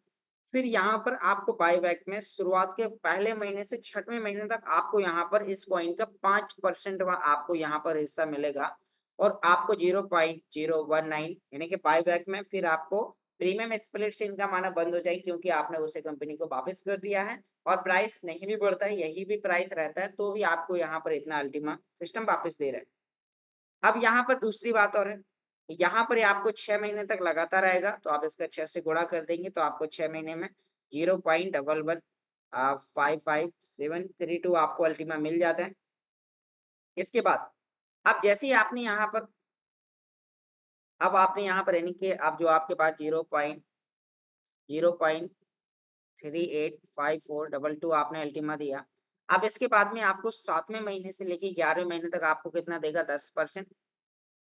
फिर यहाँ पर आपको बायबैक में शुरुआत के पहले महीने से छठवें महीने तक आपको यहाँ पर इस कॉइन का 5% आपको यहाँ पर हिस्सा मिलेगा और आपको 0.019 यानी कि बायबैक में फिर आपको प्रीमियम स्प्लिट से इनकम आना बंद हो जाएगी, क्योंकि आपने उसे कंपनी को वापस कर दिया है और प्राइस नहीं भी बढ़ता है, यही भी प्राइस रहता है, तो भी आपको यहाँ पर इतना अल्टीमा सिस्टम वापस दे रहा है। अब यहाँ पर दूसरी बात और है, यहाँ पर ये आपको 6 महीने तक लगातार रहेगा, तो आप इसका 6 से गुणा कर देंगे तो आपको 6 महीने में 0.115532 आपको अल्टीमा मिल जाता है। इसके बाद अब जैसे ही आपने यहाँ पर अब आपने यहाँ पर यानी कि अब जो आपके पास 0.385422 आपने अल्टीमा दिया। अब इसके बाद में आपको 7वें महीने से लेके 11वें महीने तक आपको कितना देगा, 10%।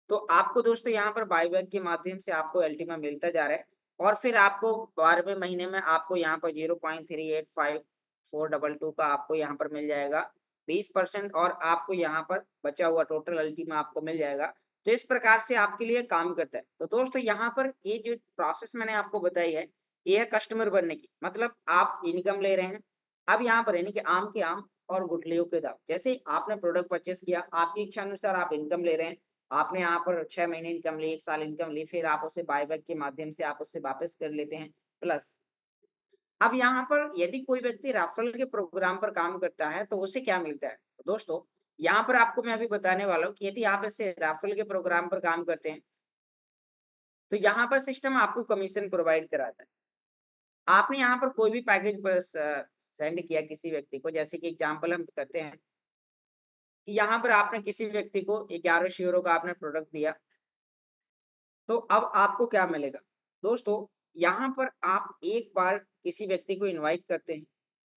तो आपको दोस्तों यहाँ पर बायबैक के माध्यम से आपको अल्टीमा मिलता जा रहा है और फिर आपको 12वें महीने में आपको यहाँ पर 0.385422 का आपको यहाँ पर मिल जाएगा 20% और आपको यहाँ पर बचा हुआ टोटल अल्टीमा आपको मिल जाएगा। तो इस प्रकार से आपके लिए काम करता है। तो दोस्तों, यहाँ पर ये जो प्रोसेस मैंने आपको बताई है, ये है कस्टमर बनने की, मतलब आप इनकम ले रहे हैं। अब यहाँ पर यानी कि आम के आम और गुठलियों के दाम, जैसे आपने प्रोडक्ट परचेस किया, आपकी इच्छा अनुसार आप इनकम ले रहे हैं। आपने यहाँ पर 6 महीने इनकम ली, 1 साल इनकम ली, फिर आप उसे बायबैक के माध्यम से आप उससे वापस कर लेते हैं। प्लस अब यहाँ पर यदि कोई व्यक्ति रेफरल के प्रोग्राम पर काम करता है, तो उसे क्या मिलता है? तो दोस्तों, यहाँ पर आपको मैं अभी बताने वाला हूँ कि यदि आप ऐसे रेफरल के प्रोग्राम पर काम करते हैं, तो यहाँ पर सिस्टम आपको कमीशन प्रोवाइड कराता है। आपने यहाँ पर कोई भी पैकेज पर सेंड किया किसी व्यक्ति को, जैसे कि एग्जांपल हम करते हैं कि यहाँ पर आपने किसी व्यक्ति को €1100 का आपने प्रोडक्ट दिया, तो अब आपको क्या मिलेगा? दोस्तों, यहाँ पर आप एक बार किसी व्यक्ति को इनवाइट करते हैं,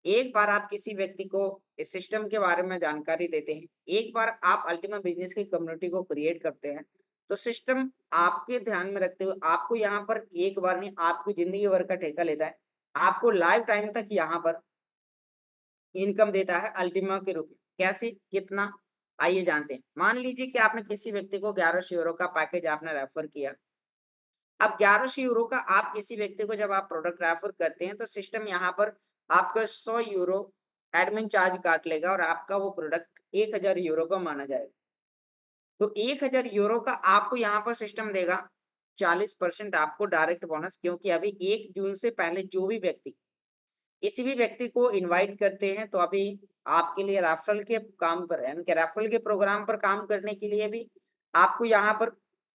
एक बार आप किसी व्यक्ति को इस सिस्टम के बारे में जानकारी देते हैं, एक बार आप अल्टीमा बिज़नेस की कम्युनिटी को क्रिएट करते हैं, तो सिस्टम आपके ध्यान में रखते हुए आपको यहाँ पर एक बार नहीं, आपकी ज़िंदगी भर का ठेका लेता है। आपको लाइफ टाइम तक यहाँ पर इनकम देता है अल्टीमा के रूप में। कैसे? कितना? आइए जानते हैं। मान लीजिए कि आपने किसी व्यक्ति को €1100 का पैकेज आपने रेफर किया। अब €1100 का आप किसी व्यक्ति को जब आप प्रोडक्ट रेफर करते हैं, तो सिस्टम यहाँ पर आपका €100 एडमिन चार्ज काट लेगा और आपका वो प्रोडक्ट €1000 का माना जाएगा। तो €1000 का आपको यहाँ पर सिस्टम देगा 40% आपको डायरेक्ट बोनस, क्योंकि अभी 1 जून से पहले जो भी व्यक्ति किसी भी व्यक्ति को इनवाइट करते हैं तो अभी आपके लिए रेफरल के काम पर यानी कि रेफरल के प्रोग्राम पर काम करने के लिए भी आपको यहाँ पर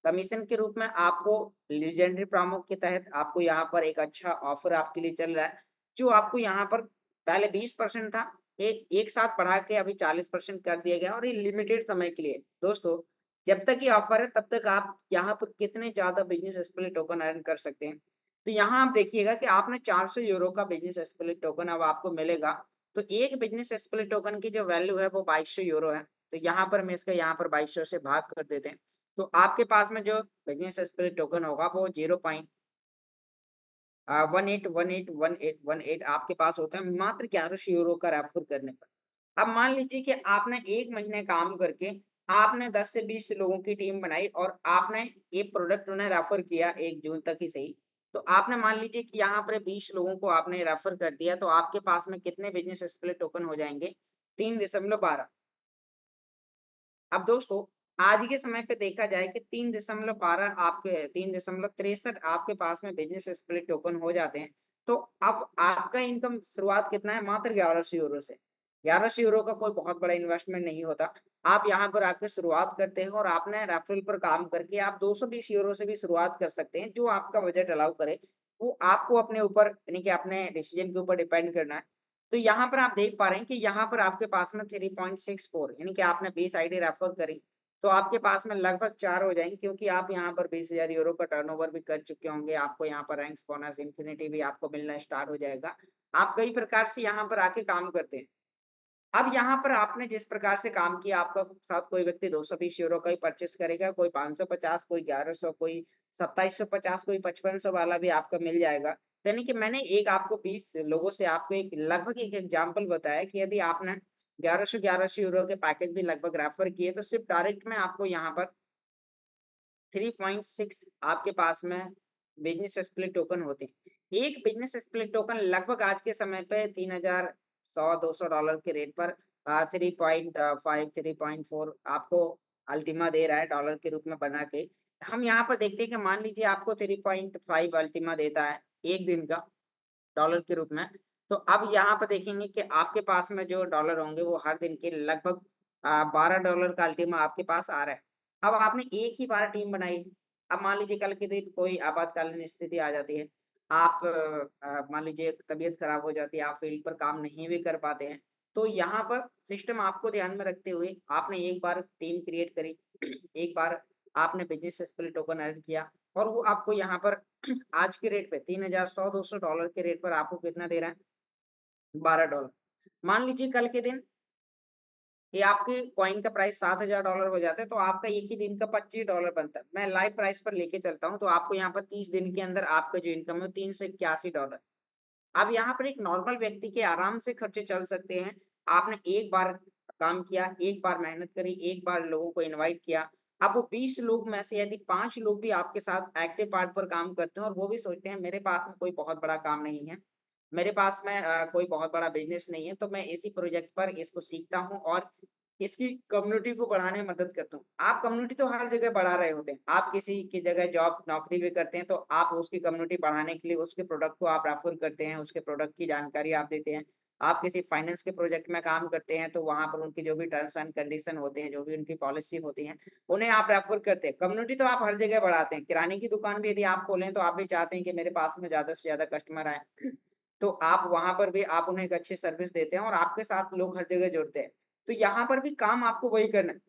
कमीशन के रूप में आपको लीजेंडरी प्रोमो के तहत आपको यहाँ पर एक अच्छा ऑफर आपके लिए चल रहा है, जो आपको यहाँ पर पहले 20% था, एक साथ बढ़ा के अभी 40% कर दिया गया और ये लिमिटेड समय के लिए। दोस्तों, जब तक ये ऑफर है तब तक आप यहाँ पर कितने ज़्यादा बिज़नेस स्प्लिट टोकन अर्न कर सकते हैं। तो यहाँ आप देखिएगा कि आपने 400 यूरो का बिज़नेस स्प्लिट टोकन अब आपको मिलेगा। तो एक बिज़नेस स्प्लिट टोकन की जो वैल्यू है वो 2200 यूरो है। तो यहाँ पर मैं इसका यहाँ पर 2200 से भाग कर देते हैं। तो आपके पास में जो बिज़नेस स्प्लिट टोकन होगा वो 181818 आपके पास होता है मात्र 1100 यूरो का रेफर करने पर। अब मान लीजिए कि आपने 1 महीने काम करके आपने 10 से 20 लोगों की टीम बनाई और आपने ये प्रोडक्ट उन्हें रेफर किया 1 जून तक ही सही। तो आपने मान लीजिए कि यहाँ पर 20 लोगों को आपने रेफर कर दिया, तो आपके पास में कितने बिज़नेस स्प्लिट टोकन हो जाएँगे? 3.12। अब दोस्तों, आज के समय पे देखा जाए कि 3.12 आपके 3.63 आपके पास में बिज़नेस स्प्लिट टोकन हो जाते हैं। तो अब आपका इनकम शुरुआत कितना है? मात्र 1100 यूरो से। 1100 यूरो का कोई बहुत बड़ा इन्वेस्टमेंट नहीं होता। आप यहाँ पर आके शुरुआत करते हैं और आपने रेफरल पर काम करके आप 220 यूरो से भी शुरुआत कर सकते हैं, जो आपका बजट अलाउ करे। वो आपको अपने ऊपर यानी कि अपने डिसीज़न के ऊपर डिपेंड करना है। तो यहाँ पर आप देख पा रहे हैं कि यहाँ पर आपके पास में 3.64 यानी कि आपने 20 आईडी रेफर करी, तो आपके पास में लगभग 4 हो जाएँगे, क्योंकि आप यहाँ पर 20,000 यूरो का टर्नओवर भी कर चुके होंगे। आपको यहाँ पर रैंक्स, बोनस, इन्फिनिटी भी आपको मिलना स्टार्ट हो जाएगा। आप कई प्रकार से यहाँ पर आके काम करते हैं। अब यहाँ पर आपने जिस प्रकार से काम किया, आपका साथ कोई व्यक्ति 220 यूरो का ही परचेज़ करेगा, कोई 550, कोई 1100, कोई 2750, कोई 5500 वाला भी आपका मिल जाएगा। तो यानी कि मैंने एक आपको 20 लोगों से आपको एक लगभग एक एग्ज़ाम्पल बताया कि यदि आपने 1100 यूरो के पैकेज भी लगभग रेफ़र किए, तो सिर्फ़ डायरेक्ट में आपको यहाँ पर 3.6 आपके पास में बिज़नेस स्प्लिट टोकन होते हैं। एक बिज़नेस स्प्लिट टोकन लगभग आज के समय पे 3100-200 डॉलर के रेट पर 3.5 3.4 आपको अल्टीमा दे रहा है डॉलर के रूप में बना के। हम यहाँ पर देखते हैं कि मान लीजिए आपको 3.5 अल्टीमा देता है 1 दिन का डॉलर के रूप में। तो अब यहाँ पर देखेंगे कि आपके पास में जो डॉलर होंगे वो हर दिन के लगभग $12 का अल्टीमा आपके पास आ रहा है। अब आपने एक ही बार टीम बनाई है। अब मान लीजिए कल के दिन कोई आपातकालीन स्थिति आ जाती है। आप मान लीजिए तबीयत खराब हो जाती है, आप फील्ड पर काम नहीं भी कर पाते हैं। तो यहाँ पर सिस्टम आपको ध्यान में रखते हुए आपने एक बार टीम क्रिएट करी, एक बार आपने बिज़नेस स्पिरिट टोकन ऐड किया और वो आपको यहाँ पर आज के रेट पे 3,100-200 डॉलर के रेट पर आपको कितना दे रहा है? $12। मान लीजिए कल के दिन ये आपके कॉइन का प्राइस $7,000 हो जाता है, तो आपका एक ही दिन का $25 बनता है। मैं लाइव प्राइस पर लेके चलता हूँ, तो आपको यहाँ पर 30 दिन के अंदर आपका जो इनकम है $381। अब यहाँ पर एक नॉर्मल व्यक्ति के आराम से खर्चे चल सकते हैं। आपने एक बार काम किया, एक बार मेहनत करी, एक बार लोगों को इनवाइट किया। अब वो 20 लोग में से यदि 5 लोग भी आपके साथ एक्टिव पार्ट पर काम करते हैं और वो भी सोचते हैं मेरे पास में कोई बहुत बड़ा काम नहीं है, मेरे पास में कोई बहुत बड़ा बिज़नेस नहीं है, तो मैं इसी प्रोजेक्ट पर इसको सीखता हूँ और इसकी कम्युनिटी को बढ़ाने में मदद करता हूँ। आप कम्युनिटी तो हर जगह बढ़ा रहे होते हैं। आप किसी की जगह जॉब नौकरी भी करते हैं, तो आप उसकी कम्युनिटी बढ़ाने के लिए उसके प्रोडक्ट को आप रेफ़र करते हैं, उसके प्रोडक्ट की जानकारी आप देते हैं। आप किसी फाइनेंस के प्रोजेक्ट में काम करते हैं, तो वहाँ पर उनकी जो भी टर्म्स एंड कंडीशन होते हैं, जो भी उनकी पॉलिसी होती हैं, उन्हें आप रेफ़र करते हैं। कम्युनिटी तो आप हर जगह बढ़ाते हैं। किराने की दुकान भी यदि आप खोलें, तो आप भी चाहते हैं कि मेरे पास में ज़्यादा से ज़्यादा कस्टमर आएँ। तो आप वहाँ पर भी आप उन्हें एक अच्छी सर्विस देते हैं और आपके साथ लोग हर जगह जुड़ते हैं। तो यहाँ पर भी काम आपको वही करना है।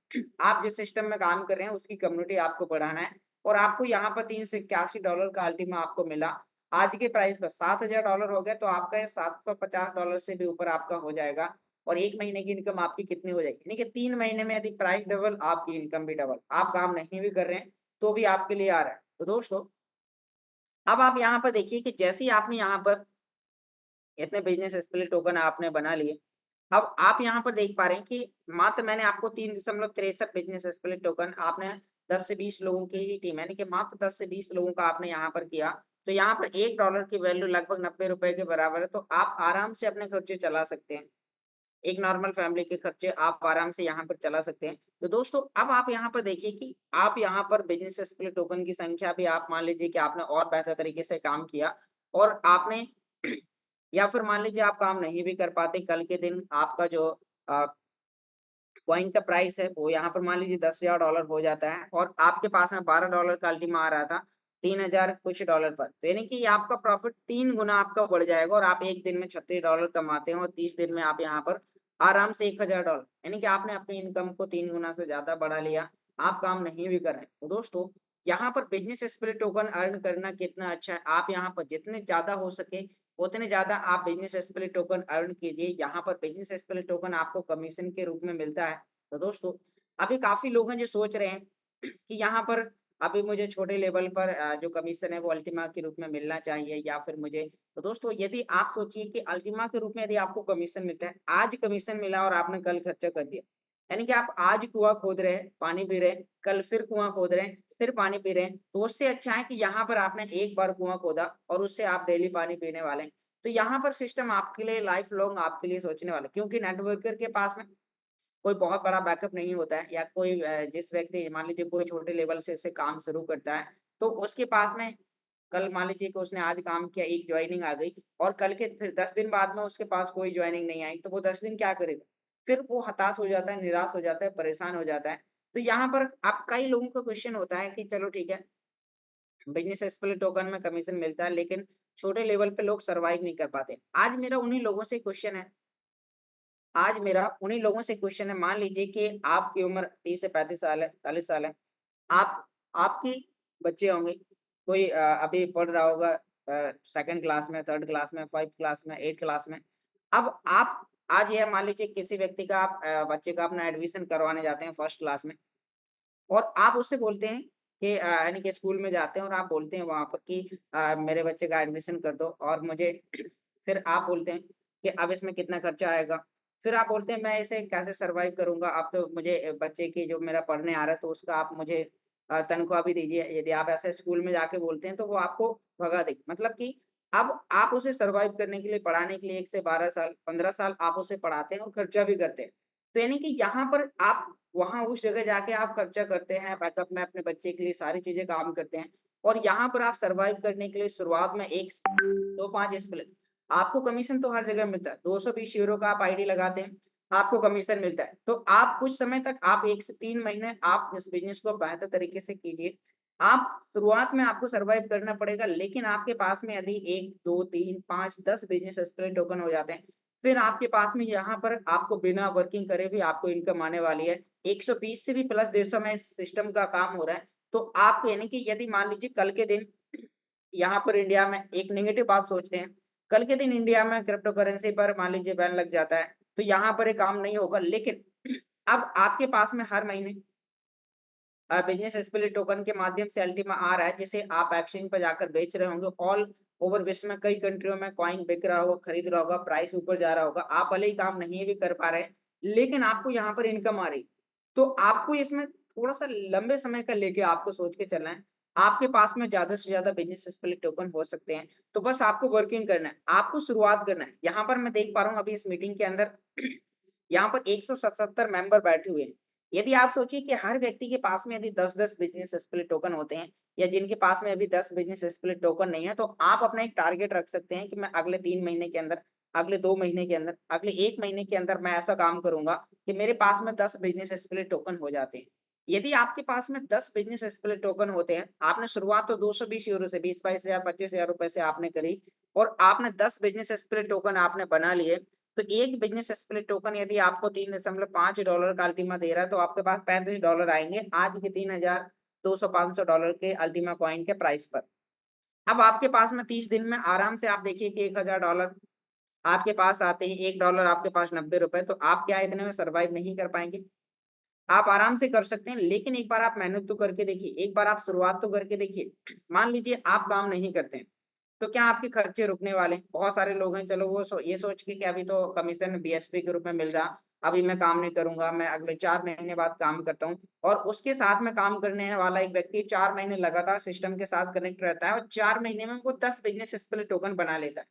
आप जिस सिस्टम में काम कर रहे हैं उसकी कम्युनिटी आपको बढ़ाना है और आपको यहाँ पर $381 का अल्टीमा आपको मिला। आज के प्राइस पर $7,000 हो गया, तो आपका ये $750 से भी ऊपर आपका हो जाएगा और 1 महीने की इनकम आपकी कितनी हो जाएगी? यानी कि 3 महीने में यदि प्राइस डबल, आपकी इनकम भी डबल। आप काम नहीं भी कर रहे हैं, तो भी आपके लिए आ रहा है। तो दोस्तों, अब आप यहाँ पर देखिए कि जैसे ही आपने यहाँ पर इतने बिज़नेस स्पिलिट टोकन आपने बना लिए। अब आप यहाँ पर देख पा रहे हैं कि मात्र मैंने आपको 3.63 बिज़नेस स्पिलिट टोकन आपने 10 से 20 लोगों की ही टीम यानी कि मात्र 10 से 20 लोगों का आपने यहाँ पर किया। तो यहाँ पर $1 की वैल्यू लगभग ₹90 के बराबर है, तो आप आराम से अपने खर्चे चला सकते हैं। एक नॉर्मल फैमिली के खर्चे आप आराम से यहाँ पर चला सकते हैं। तो दोस्तों अब आप यहाँ पर देखिए कि आप यहाँ पर बिज़नेस स्प्लिट टोकन की संख्या भी आप मान लीजिए कि आपने और बेहतर तरीके से काम किया और आपने या फिर मान लीजिए आप काम नहीं भी कर पाते, कल के दिन आपका जो अ, कॉइन का प्राइस है वो यहाँ पर मान लीजिए $10,000 हो जाता है और आपके पास में $12 का अल्टीमा आ रहा था, 3000 कुछ डॉलर पर। तो यानी कि आपका प्रॉफ़िट 3 गुना आपका बढ़ जाएगा और आप 1 दिन में $36 कमाते हैं और 30 दिन में आप यहाँ पर आराम से $1000 यानी कि आपने अपनी इनकम को 3 गुना से ज़्यादा बढ़ा लिया, आप काम नहीं भी कर रहे हैं। तो दोस्तों, यहाँ पर बिज़नेस स्पिरिट टोकन अर्न करना कितना अच्छा है, आप यहाँ पर जितने ज़्यादा हो सके उतने ज़्यादा आप बिज़नेस स्पिरिट टोकन अर्न कीजिए। यहाँ पर बिज़नेस स्पिरिट टोकन आपको कमीशन के रूप में मिलता है। तो दोस्तों, अभी काफ़ी लोग हैं जो सोच रहे हैं कि यहाँ पर अभी मुझे छोटे लेवल पर जो कमीशन है वो अल्टीमा के रूप में मिलना चाहिए या फिर मुझे तो दोस्तों यदि आप सोचिए कि अल्टीमा के रूप में यदि आपको कमीशन मिलता है, आज कमीशन मिला और आपने कल खर्चा कर दिया। यानी कि आप आज कुआँ खोद रहे हैं, पानी पी रहे हैं, कल फिर कुआँ खोद रहे हैं, फिर पानी पी रहे हैं। तो उससे अच्छा है कि यहाँ पर आपने एक बार कुआँ खोदा और उससे आप डेली पानी पीने वाले हैं। तो यहाँ पर सिस्टम आपके लिए लाइफ लॉन्ग आपके लिए सोचने वाला है क्योंकि नेटवर्कर के पास में कोई बहुत बड़ा बैकअप नहीं होता है या कोई जिस व्यक्ति मान लीजिए कोई छोटे लेवल से काम शुरू करता है, तो उसके पास में कल मान लीजिए कि उसने आज काम किया, एक जॉइनिंग आ गई और कल के फिर 10 दिन बाद में उसके पास कोई जॉइनिंग नहीं आई, तो वो 10 दिन क्या करेगा? फिर वो हताश हो जाता है, निराश हो जाता है, परेशान हो जाता है। तो यहाँ पर अब कई लोगों का क्वेश्चन होता है कि चलो ठीक है, बिज़नेस स्पिलिट टोकन में कमीशन मिलता है, लेकिन छोटे लेवल पे लोग सर्वाइव नहीं कर पाते। आज मेरा उन्हीं लोगों से क्वेश्चन है आज मेरा उन्हीं लोगों से क्वेश्चन है, मान लीजिए कि आपकी उम्र 30 से 35 साल है, 40 साल है। आप आपके बच्चे होंगे, कोई अभी पढ़ रहा होगा 2nd क्लास में, 3rd क्लास में, 5th क्लास में, 8th क्लास में। अब आप आज यह मान लीजिए किसी व्यक्ति का आप बच्चे का अपना एडमिशन करवाने जाते हैं 1st क्लास में और आप उससे बोलते हैं कि यानी कि स्कूल में जाते हैं और आप बोलते हैं वहाँ पर कि मेरे बच्चे का एडमिशन कर दो और मुझे फिर आप बोलते हैं कि अब इसमें कितना खर्चा आएगा? फिर आप बोलते हैं मैं इसे कैसे सर्वाइव करूँगा? अब तो मुझे बच्चे की जो मेरा पढ़ने आ रहा है तो उसका आप मुझे तनख्वाह भी दीजिए। यदि आप ऐसे स्कूल में जाके बोलते हैं तो वो आपको भगा देगी। मतलब कि अब आप उसे सर्वाइव करने के लिए, पढ़ाने के लिए 1 से 12 साल, 15 साल आप उसे पढ़ाते हैं और खर्चा भी करते हैं। तो यानी कि यहाँ पर आप वहाँ उस जगह जाके आप खर्चा करते हैं, बैकअप में अपने बच्चे के लिए सारी चीज़ें काम करते हैं और यहाँ पर आप सर्वाइव करने के लिए शुरुआत में 1 तो 5 स्प्लिट आपको कमीशन तो हर जगह मिलता है। €220 का आप आईडी लगाते हैं, आपको कमीशन मिलता है। तो आप कुछ समय तक आप 1 से 3 महीने आप इस बिज़नेस को बेहतर तरीके से कीजिए। आप शुरुआत में आपको सर्वाइव करना पड़ेगा, लेकिन आपके पास में यदि 1, 2, 3, 5, 10 बिज़नेस स्प्लिट टोकन हो जाते हैं, फिर आपके पास में यहाँ पर आपको बिना वर्किंग करे भी आपको इनकम आने वाली है। 120 से भी प्लस देशों में इस सिस्टम का काम हो रहा है। तो आप यानी कि यदि मान लीजिए कल के दिन यहाँ पर इंडिया में एक नेगेटिव बात सोचते हैं, कल के दिन इंडिया में क्रिप्टो करेंसी पर मान लीजिए बैन लग जाता है, तो यहाँ पर ये काम नहीं होगा। लेकिन अब आपके पास में हर महीने बिज़नेस स्पिरिट टोकन के माध्यम से अल्टीमा आ रहा है, जिसे आप एक्सचेंज पे जाकर बेच रहे होंगे। ऑल ओवर विश्व में कई कंट्रियों में कॉइन बिक रहा होगा, खरीद रहा होगा, प्राइस ऊपर जा रहा होगा। आप भले ही काम नहीं भी कर पा रहे हैं, लेकिन आपको यहाँ पर इनकम आ रही। तो आपको इसमें थोड़ा-सा लंबे समय का लेके आपको सोच के चलना है। आपके पास में ज़्यादा से ज़्यादा बिज़नेस स्पिरिट टोकन हो सकते हैं, तो बस आपको वर्किंग करना है, आपको शुरुआत करना है। यहाँ पर मैं देख पा रहा हूँ अभी इस मीटिंग के अंदर यहाँ पर 177 मेंबर बैठे हुए हैं। यदि आप सोचिए कि हर व्यक्ति के पास में यदि 10-10 बिज़नेस स्प्लिट टोकन होते हैं या जिनके पास में अभी 10 बिज़नेस स्प्लिट टोकन नहीं है, तो आप अपना एक टारगेट रख सकते हैं कि मैं अगले 3 महीने के अंदर, अगले 2 महीने के अंदर, अगले 1 महीने के अंदर मैं ऐसा काम करूँगा कि मेरे पास में 10 बिज़नेस स्प्लिट टोकन हो जाते हैं। यदि आपके पास में 10 बिज़नेस स्प्लिट टोकन होते हैं, आपने शुरुआत तो €220 से 20-22 हज़ार, 25 हज़ार रुपए से आपने करी और आपने 10 बिज़नेस स्प्लिट टोकन आपने बना लिए, तो एक बिज़नेस स्प्लिट टोकन यदि आपको $3.5 का अल्टीमा दे रहा है, तो आपके पास $35 आएँगे आज के 3,200-500 के अल्टीमा कॉइन के प्राइस पर। अब आपके पास में 30 दिन में आराम से आप देखिए कि $1,000 आपके पास आते हैं, $1 आपके पास ₹90 तो आप क्या इतने में सर्वाइव नहीं कर पाएँगे? आप आराम से कर सकते हैं, लेकिन एक बार आप मेहनत तो करके देखिए, एक बार आप शुरुआत तो करके देखिए। मान लीजिए आप काम नहीं करते हैं, तो क्या आपके खर्चे रुकने वाले हैं? बहुत सारे लोग हैं, चलो वो ये सोच के कि अभी तो कमीशन बीएसपी के रूप में मिल रहा, अभी मैं काम नहीं करूँगा, मैं अगले 4 महीने बाद काम करता हूँ और उसके साथ में काम करने वाला एक व्यक्ति 4 महीने लगातार सिस्टम के साथ कनेक्ट रहता है और 4 महीने में वो 10 बिज़नेस स्प्लिट टोकन बना लेता है।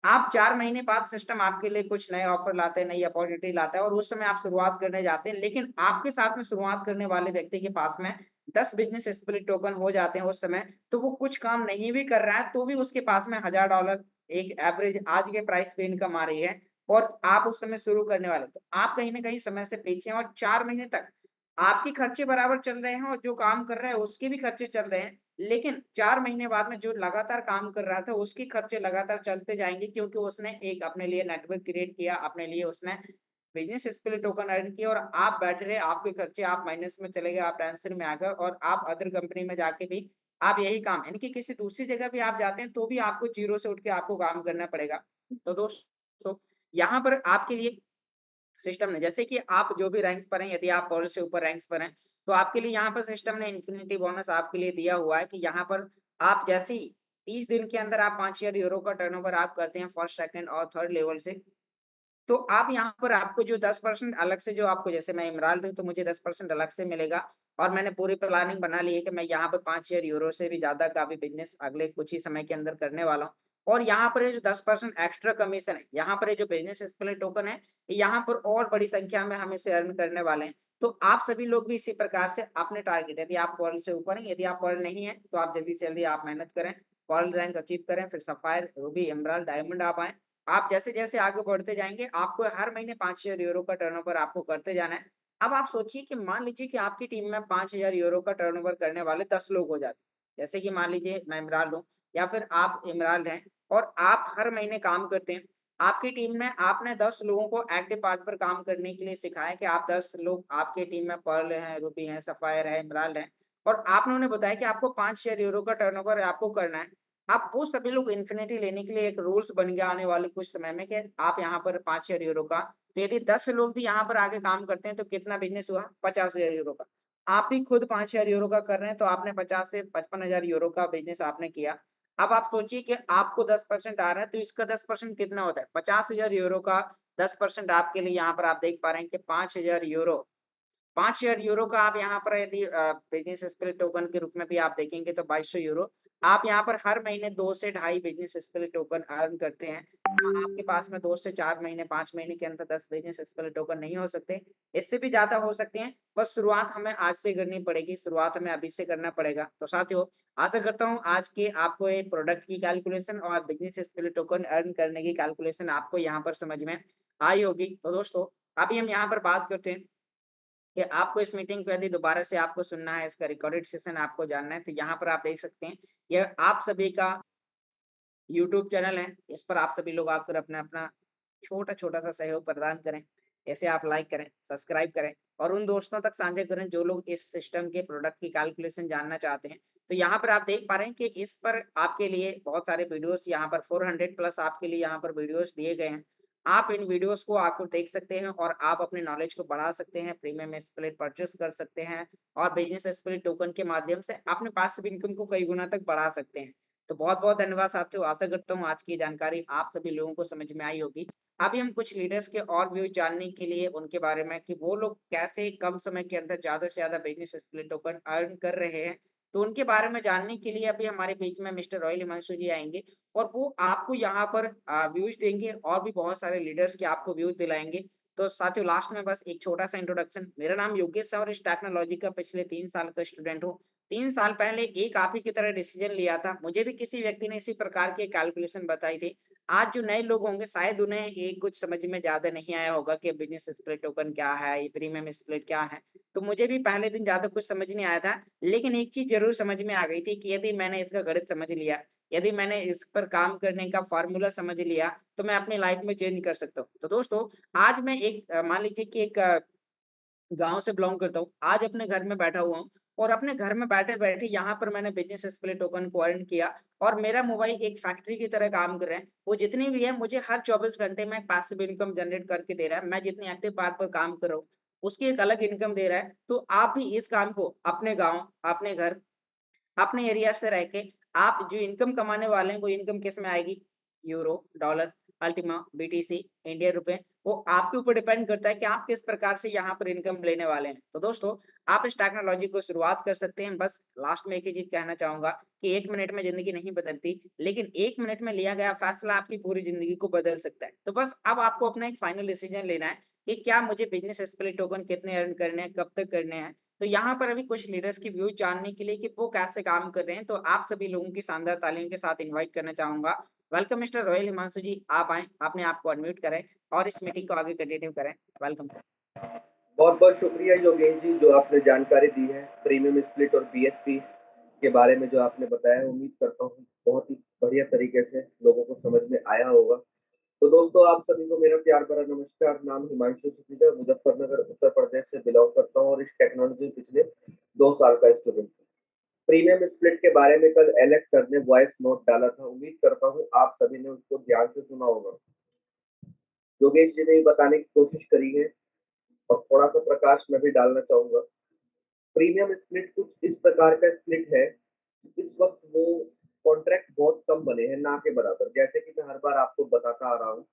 आप 4 महीने बाद सिस्टम आपके लिए कुछ नए ऑफर लाते हैं, नई अपॉर्च्युनिटी लाता है और उस समय आप शुरुआत करने जाते हैं, लेकिन आपके साथ में शुरुआत करने वाले व्यक्ति के पास में 10 बिज़नेस स्पिरिट टोकन हो जाते हैं उस समय, तो वो कुछ काम नहीं भी कर रहा है, तो भी उसके पास में $1000 एक एवरेज आज के प्राइस पे इनकम आ रही है और आप उस समय शुरू करने वाले हैं। तो आप कहीं न कहीं समय से पीछे हैं और 4 महीने तक आपके खर्चे बराबर चल रहे हैं और जो काम कर रहा है उसके भी खर्चे चल रहे हैं। लेकिन 4 महीने बाद में जो लगातार काम कर रहा था, उसके खर्चे लगातार चलते जाएँगे क्योंकि उसने एक अपने लिए नेटवर्क क्रिएट किया, अपने लिए उसने बिज़नेस स्किल टोकन अर्न किया और आप बैठे रहे, आपके खर्चे आप माइनस में चले गए, आप टेंशन में आ गए और आप अदर कंपनी में जाके भी आप यही काम यानी कि किसी दूसरी जगह भी आप जाते हैं, तो भी आपको ज़ीरो से उठ के आपको काम करना पड़ेगा। तो दोस्तों, यहाँ पर आपके लिए सिस्टम ने जैसे कि आप जो भी रैंक्स पर हैं, यदि आप वर्ल्ड से ऊपर रैंक्स पर हैं, तो आपके लिए यहाँ पर सिस्टम ने इन्फिनिटी बोनस आपके लिए दिया हुआ है कि यहाँ पर आप जैसे ही 30 दिन के अंदर आप 5000 यूरो का टर्नओवर आप करते हैं फर्स्ट, सेकंड और थर्ड लेवल से, तो आप यहाँ पर आपको जो 10% अलग से जो आपको जैसे मैं इमराल्ड हूँ, तो मुझे 10% अलग से मिलेगा और मैंने पूरी प्लानिंग बना ली है कि मैं यहाँ पर 5000 यूरो से भी ज़्यादा का भी बिज़नेस अगले कुछ ही समय के अंदर करने वाला हूँ। और यहाँ पर ये जो 10% एक्स्ट्रा कमीशन है, यहाँ पर ये जो बिज़नेस स्प्लिट टोकन है, यहाँ पर और बड़ी संख्या में हम इसे अर्न करने वाले हैं। तो आप सभी लोग भी इसी प्रकार से अपने टारगेट यदि आप वर्ल्ड से ऊपर हैं, यदि आप वर्ल्ड नहीं हैं, तो आप जल्दी से जल्दी आप मेहनत करें, वर्ल्ड रैंक अचीव करें, फिर सफ़ायर, रूबी, एमराल्ड, डायमंड आप आएँ। आप जैसे-जैसे आगे बढ़ते जाएँगे, आपको हर महीने 5000 यूरो का टर्नओवर आपको करते जाना है। अब आप सोचिए कि मान लीजिए कि आपकी टीम में 5000 यूरो का टर्नओवर करने वाले 10 लोग हो जाते हैं। जैसे कि मान लीजिए मैं इमरान हूँ या फिर आप इमरान हैं और आप हर महीने काम करते हैं। आपकी टीम में आपने 10 लोगों को एक्टिव पार्ट पर काम करने के लिए सिखाया कि आप 10 लोग आपके टीम में पर्ल हैं, रूबी हैं, सफ़ायर है, इमरान है और आपने उन्हें बताया कि आपको 5000 यूरो का टर्नओवर आपको करना है। अब वो सभी लोग इन्फिनिटी लेने के लिए एक रूल्स बन गया आने वाले कुछ समय में कि आप यहाँ पर 5000 यूरो का, तो यदि 10 लोग भी यहाँ पर आके काम करते हैं तो कितना बिज़नेस हुआ? 50,000 यूरो का। आप भी खुद 5000 यूरो का कर रहे हैं तो आपने 50 से 55,000 यूरो का बिज़नेस आपने किया। अब आप सोचिए कि आपको 10% आ रहा है तो इसका 10% कितना होता है? 50,000 यूरो का 10% आपके लिए यहाँ पर आप देख पा रहे हैं कि 5000 यूरो 5000 यूरो का आप यहाँ पर यदि बिज़नेस स्किल टोकन के रूप में भी आप देखेंगे तो 2200 यूरो। आप यहाँ पर हर महीने 2 से ढाई बिज़नेस स्किल टोकन अर्न करते हैं। आपके पास में 2 से 4 महीने, 5 महीने के अंदर 10 बिज़नेस स्किल टोकन नहीं हो सकते। इससे भी ज़्यादा हो सकते हैं, बस शुरुआत हमें आज से करनी पड़ेगी, शुरुआत हमें अभी से करना पड़ेगा। तो साथियों, आशा करता हूँ आज के आपको एक प्रोडक्ट की कैलकुलेशन और बिज़नेस स्किल टोकन अर्न करने की कैलकुलेशन आपको यहाँ पर समझ में आई होगी। तो दोस्तों, अभी हम यहाँ पर बात करते हैं कि आपको इस मीटिंग को यदि दोबारा से आपको सुनना है, इसका रिकॉर्डेड सेशन आपको जानना है, तो यहाँ पर आप देख सकते हैं, यह आप सभी का यूट्यूब चैनल है। इस पर आप सभी लोग आकर अपना-अपना छोटा-छोटा सा सहयोग प्रदान करें। ऐसे आप लाइक करें, सब्सक्राइब करें और उन दोस्तों तक साझा करें जो लोग इस सिस्टम के प्रोडक्ट की कैलकुलेशन जानना चाहते हैं। तो यहाँ पर आप देख पा रहे हैं कि इस पर आपके लिए बहुत सारे वीडियोज़ यहाँ पर 400 प्लस आपके लिए यहाँ पर वीडियोज़ दिए गए हैं। आप इन वीडियोज़ को आकर देख सकते हैं और आप अपनी नॉलेज को बढ़ा सकते हैं, प्रीमियम स्प्लिट परचेज़ कर सकते हैं और बिज़नेस स्प्लिट टोकन के माध्यम से अपने पासिव इनकम को कई गुना तक बढ़ा सकते हैं। तो बहुत-बहुत धन्यवाद साथियों, आशा करता हूँ आज की जानकारी आप सभी लोगों को समझ में आई होगी। अभी हम कुछ लीडर्स के और व्यूज़ जानने के लिए उनके बारे में कि वो लोग कैसे कम समय के अंदर ज़्यादा से ज़्यादा बिज़नेस स्प्लिट टोकन अर्न कर रहे हैं। तो उनके बारे में जानने के लिए अभी हमारे बीच में मिस्टर रॉयल हिमांशु जी आएँगे और वो आपको यहाँ पर व्यूज़ देंगे और भी बहुत सारे लीडर्स के आपको व्यूज़ दिलाएँगे। तो साथियों लास्ट में बस एक छोटा-सा इंट्रोडक्शन, मेरा नाम योगेश है और इस टेक्नोलॉजी का पिछले 3 साल का स्टूडेंट हूँ। 3 साल पहले एक आप ही की तरह डिसीज़न लिया था। मुझे भी किसी व्यक्ति ने इसी प्रकार की कैलकुलेशन बताई थी। आज जो नए लोग होंगे शायद उन्हें ये कुछ समझ में ज़्यादा नहीं आया होगा कि बिज़नेस स्प्लिट टोकन क्या है, ये प्रीमियम स्प्लिट क्या है। तो मुझे भी पहले दिन ज़्यादा कुछ समझ नहीं आया था, लेकिन एक चीज़ ज़रूर समझ में आ गई थी कि यदि मैंने इसका गणित समझ लिया, यदि मैंने इस पर काम करने का फ़ॉर्मूला समझ लिया, तो मैं अपनी लाइफ़ में चेंज कर सकता हूँ। तो दोस्तों, आज मैं एक मान लीजिए कि एक गाँव से बिलॉन्ग करता हूँ। आज अपने घर में बैठा हुआ हूँ और अपने घर में बैठे-बैठे यहाँ पर मैंने बिज़नेस स्प्लिट टोकन को अर्न किया और मेरा मोबाइल एक फैक्ट्री की तरह काम कर रहा है। वो जितनी भी है मुझे हर 24 घंटे में पैसिव इनकम जनरेट करके दे रहा है। मैं जितनी एक्टिव पार्ट पर काम कर रहा हूँ, उसकी एक अलग इनकम दे रहा है। तो आप भी इस काम को अपने गाँव, अपने घर अपने एरिया से रह के आप जो इनकम कमाने वाले हैं, वो इनकम किस में आएगी? Euro, dollar. Ultima, BTC, Indian रुपए, वो आपके ऊपर डिपेंड करता है कि आप किस प्रकार से यहाँ पर इनकम लेने वाले हैं। तो दोस्तों, आप इस टेक्नोलॉजी को शुरुआत कर सकते हैं। बस लास्ट में एक ही चीज़ कहना चाहूँगा कि 1 मिनट में ज़िंदगी नहीं बदलती, लेकिन 1 मिनट में लिया गया फैसला आपकी पूरी ज़िंदगी को बदल सकता है। तो बस अब आपको अपना एक फाइनल डिसीजन लेना है कि क्या मुझे बिज़नेस स्प्लिट टोकन कितने अर्न करने हैं, कब तक करने हैं। तो यहाँ पर अभी कुछ लीडर्स की व्यूज़ जानने के लिए कि वो कैसे काम कर रहे हैं, तो आप सभी लोगों की शानदार तालियों के साथ इन्वाइट करना चाहूँगा। वेलकम मिस्टर रॉयल हिमांशु जी, आप आएँ, अपने आप को अनम्यूट करें और इस मीटिंग को आगे कंटिन्यू करें। Welcome sir. बहुत-बहुत शुक्रिया योगेश जी, जो आपने जानकारी दी है प्रीमियम स्प्लिट और बीएसपी के बारे में जो आपने बताया। उम्मीद करता हूँ बहुत ही बढ़िया तरीके से लोगों को समझ में आया होगा। तो दोस्तों, आप सभी को मेरा प्यार भरा नमस्कार। नाम हिमांशु सुखीजा, मुजफ्फरनगर उत्तर प्रदेश से बिलोंग करता हूँ और इस टेक्नोलॉजी में पिछले 2 साल का स्टूडेंट हूँ। प्रीमियम स्प्लिट के बारे में कल एलेक्स सर ने वॉइस नोट डाला था। उम्मीद करता हूँ आप सभी ने उसको ध्यान से सुना होगा। योगेश जी ने भी बताने की कोशिश करी है और थोड़ा-सा प्रकाश मैं भी डालना चाहूँगा। प्रीमियम स्प्लिट कुछ इस प्रकार का स्प्लिट है, इस वक़्त वो कॉन्ट्रैक्ट बहुत कम बने हैं, ना के बराबर। जैसे कि मैं हर बार आपको बताता आ रहा हूँ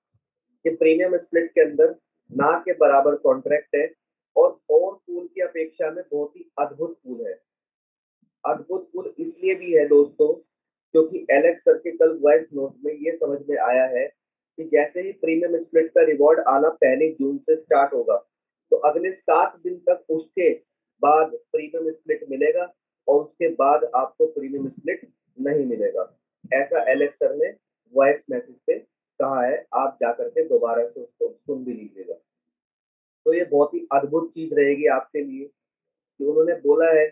कि प्रीमियम स्प्लिट के अंदर ना के बराबर कॉन्ट्रैक्ट है और पूल की अपेक्षा में बहुत ही अद्भुत पूल है। अद्भुत पूल इसलिए भी है दोस्तों, क्योंकि एलेक्स सर के कल वॉइस नोट में ये समझ में आया है कि जैसे ही प्रीमियम स्प्लिट का रिवॉर्ड आना पहली जून से स्टार्ट होगा, तो अगले 7 दिन तक उसके बाद प्रीमियम स्प्लिट मिलेगा और उसके बाद आपको प्रीमियम स्प्लिट नहीं मिलेगा। ऐसा एलेक्स सर ने वॉइस मैसेज पे कहा है। आप जाकर के दोबारा से उसको सुन भी लीजिएगा। तो ये बहुत ही अद्भुत चीज़ रहेगी आपके लिए कि उन्होंने बोला है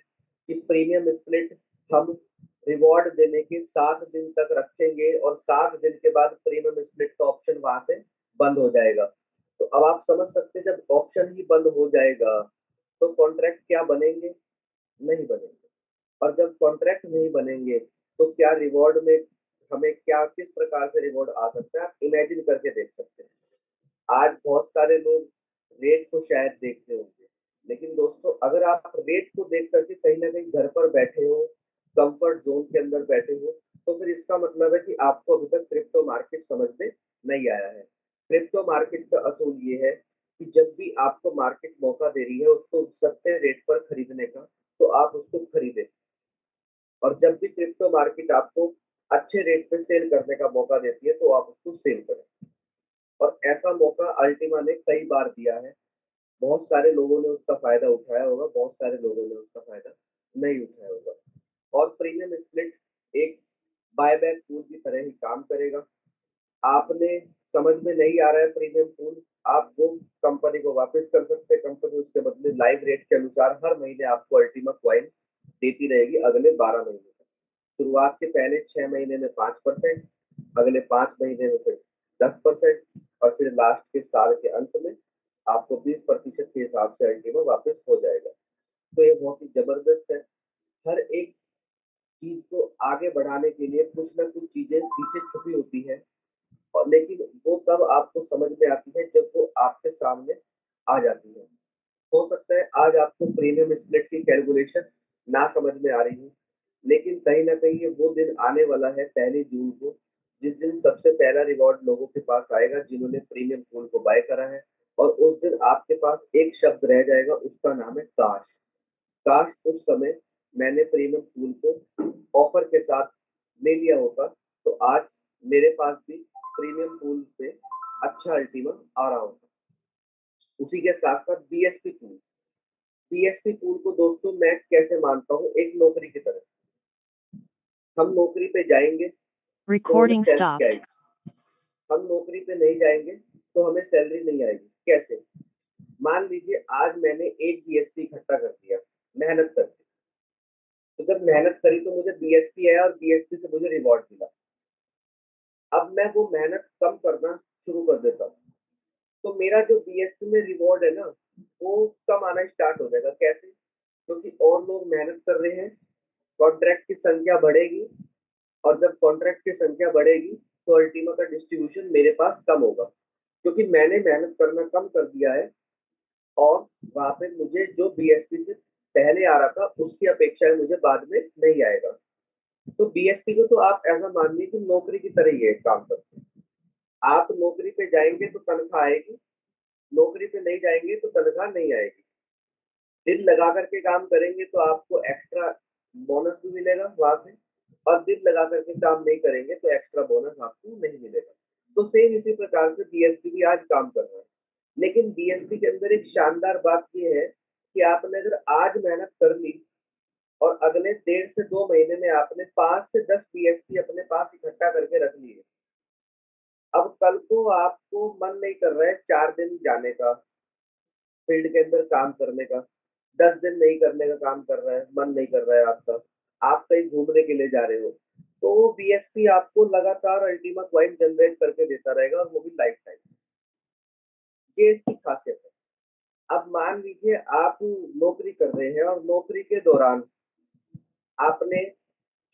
कि प्रीमियम स्प्लिट हम रिवॉर्ड देने के 7 दिन तक रखेंगे और 7 दिन के बाद प्रीमियम स्प्लिट का ऑप्शन वहाँ से बंद हो जाएगा। तो अब आप समझ सकते हैं, जब ऑप्शन ही बंद हो जाएगा, तो कॉन्ट्रैक्ट क्या बनेंगे? नहीं बनेंगे। और जब कॉन्ट्रैक्ट नहीं बनेंगे, तो क्या रिवॉर्ड में हमें क्या किस प्रकार से रिवॉर्ड आ सकता है, आप इमेजिन करके देख सकते हैं। आज बहुत सारे लोग रेट को शायद देखते होंगे, लेकिन दोस्तों अगर आप रेट को देख करके कहीं न कहीं घर पर बैठे हो, कंफर्ट ज़ोन के अंदर बैठे हो, तो फिर इसका मतलब है कि आपको अभी तक क्रिप्टो मार्केट समझ में नहीं आया है। क्रिप्टो मार्केट का असूल ये है कि जब भी आपको मार्केट मौका दे रही है उसको सस्ते रेट पर खरीदने का, तो आप उसको खरीदें। और जब भी क्रिप्टो मार्केट आपको अच्छे रेट पे सेल करने का मौका देती है, तो आप उसको सेल करें। और ऐसा मौका अल्टीमा ने कई बार दिया है। बहुत सारे लोगों ने उसका फ़ायदा उठाया होगा, बहुत सारे लोगों ने उसका फ़ायदा नहीं उठाया होगा। और प्रीमियम स्प्लिट एक बायबैक पूल की तरह ही काम करेगा। आपने समझ में नहीं आ रहा है प्रीमियम पूल, आप वो कंपनी को वापस कर सकते हैं। कंपनी उसके बदले लाइव रेट के अनुसार हर महीने आपको अल्टीमा कॉइन देती रहेगी अगले 12 महीने तक। शुरुआत के पहले 6 महीने में 5%, अगले 5 महीने में फिर 10% और फिर लास्ट के साल के अंत में आपको 20% के हिसाब से अल्टीमा वापस हो जाएगा। तो ये बहुत ही ज़बरदस्त है। हर एक चीज़ को आगे बढ़ाने के लिए कुछ न कुछ चीज़ें पीछे छुपी होती हैं और लेकिन वो तब आपको समझ में आती है जब वो आपके सामने आ जाती है। हो सकता है आज आपको प्रीमियम स्प्लिट की कैलकुलेशन ना समझ में आ रही हो, लेकिन कहीं न कहीं ये वो दिन आने वाला है पहली जून को, जिस दिन सबसे पहला रिवॉर्ड लोगों के पास आएगा जिन्होंने प्रीमियम पूल को बाय करा है। और उस दिन आपके पास एक शब्द रह जाएगा, उसका नाम है काश। काश उस समय मैंने प्रीमियम पूल को ऑफर के साथ ले लिया होता, तो आज मेरे पास भी प्रीमियम पूल पे अच्छा अल्टीमा आ रहा होता। उसी के साथ-साथ बीएसपी पूल। बीएसपी टूल को दोस्तों मैं कैसे मानता हूँ, एक नौकरी की तरह। हम नौकरी पे जाएँगे तो हमें Recording सैलरी stopped. आएगी। हम नौकरी पे नहीं जाएँगे तो हमें सैलरी नहीं आएगी। कैसे? मान लीजिए आज मैंने 1 बीएसपी इकट्ठा कर दिया, मेहनत करके। तो जब मेहनत करी तो मुझे बीएसपी आया और बीएसपी से मुझे रिवॉर्ड मिला। अब मैं वो मेहनत कम करना शुरू कर देता हूँ। तो मेरा जो बीएसपी में रिवॉर्ड है ना, वो कम आना स्टार्ट हो जाएगा। कैसे? क्योंकि और लोग मेहनत कर रहे हैं, कॉन्ट्रैक्ट की संख्या बढ़ेगी और जब कॉन्ट्रैक्ट की संख्या बढ़ेगी, तो अल्टीमा का डिस्ट्रीब्यूशन मेरे पास कम होगा। क्योंकि मैंने मेहनत करना कम कर दिया है और वहाँ पे मुझे जो बीएसपी से पहले आ रहा था, उसकी अपेक्षा है मुझे बाद में नहीं आएगा। तो बीएसपी को तो आप ऐसा मान लीजिए कि नौकरी की तरह ही है, काम करते हैं। आप नौकरी पे जाएँगे तो तनख्वाह आएगी, नौकरी पे नहीं जाएँगे तो तनख्वाह नहीं आएगी। दिल लगा कर के काम करेंगे तो आपको एक्स्ट्रा बोनस भी मिलेगा वहाँ से, और दिल लगा कर के काम नहीं करेंगे तो एक्स्ट्रा बोनस आपको नहीं मिलेगा। तो सेम इसी प्रकार से बीएसपी भी आज काम कर रहा है। लेकिन बीएसपी के अंदर एक शानदार बात ये है कि आपने अगर आज मेहनत कर ली और अगले 1.5 से 2 महीने में आपने 5 से 10 बीएसपी अपने पास इकट्ठा करके रख लिए। अब कल को आपको मन नहीं कर रहा है 4 दिन जाने का, फील्ड के अंदर काम करने का, 10 दिन नहीं करने का काम कर रहा है, मन नहीं कर रहा है आपका, आप कहीं घूमने के लिए जा रहे हो, तो वो बीएसपी आपको लगातार अल्टीमा कॉइन जनरेट करके देता रहेगा और वो भी लाइफ टाइम। ये इसकी खासियत है। अब मान लीजिए आप नौकरी कर रहे हैं और नौकरी के दौरान आपने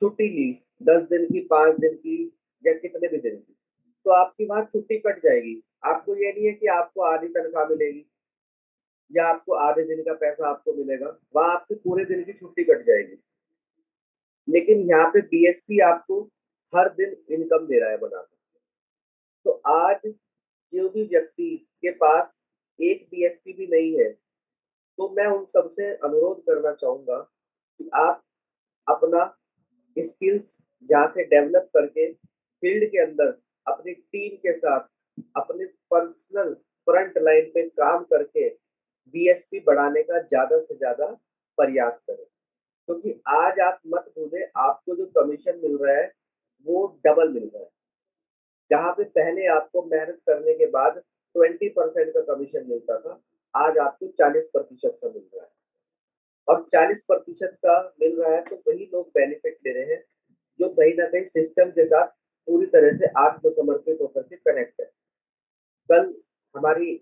छुट्टी ली 10 दिन की, 5 दिन की या कितने भी दिन की, तो आपकी वहाँ छुट्टी कट जाएगी। आपको ये नहीं है कि आपको आधी तनख्वाह मिलेगी या आपको आधे दिन का पैसा आपको मिलेगा, वहाँ आपके पूरे दिन की छुट्टी कट जाएगी। लेकिन यहाँ पे बीएसपी आपको हर दिन इनकम दे रहा है बना के। तो आज जो भी व्यक्ति के पास एक बीएसपी भी नहीं है, तो मैं उन सबसे अनुरोध करना चाहूँगा कि आप अपना स्किल्स जहाँ से डेवलप करके फील्ड के अंदर अपनी टीम के साथ अपने पर्सनल फ्रंट लाइन पे काम करके बीएसपी बढ़ाने का ज़्यादा से ज़्यादा प्रयास करें। क्योंकि आज आप मत भूलें, आपको जो कमीशन मिल रहा है, वो डबल मिल रहा है। जहाँ पे पहले आपको मेहनत करने के बाद 20% का कमीशन मिलता था, आज आपको 40% का मिल रहा है। और 40% का मिल रहा है तो वही लोग बेनिफिट ले रहे हैं, जो कहीं न कहीं सिस्टम के साथ पूरी तरह से आत्मसमर्पित होकर के कनेक्ट है। कल हमारी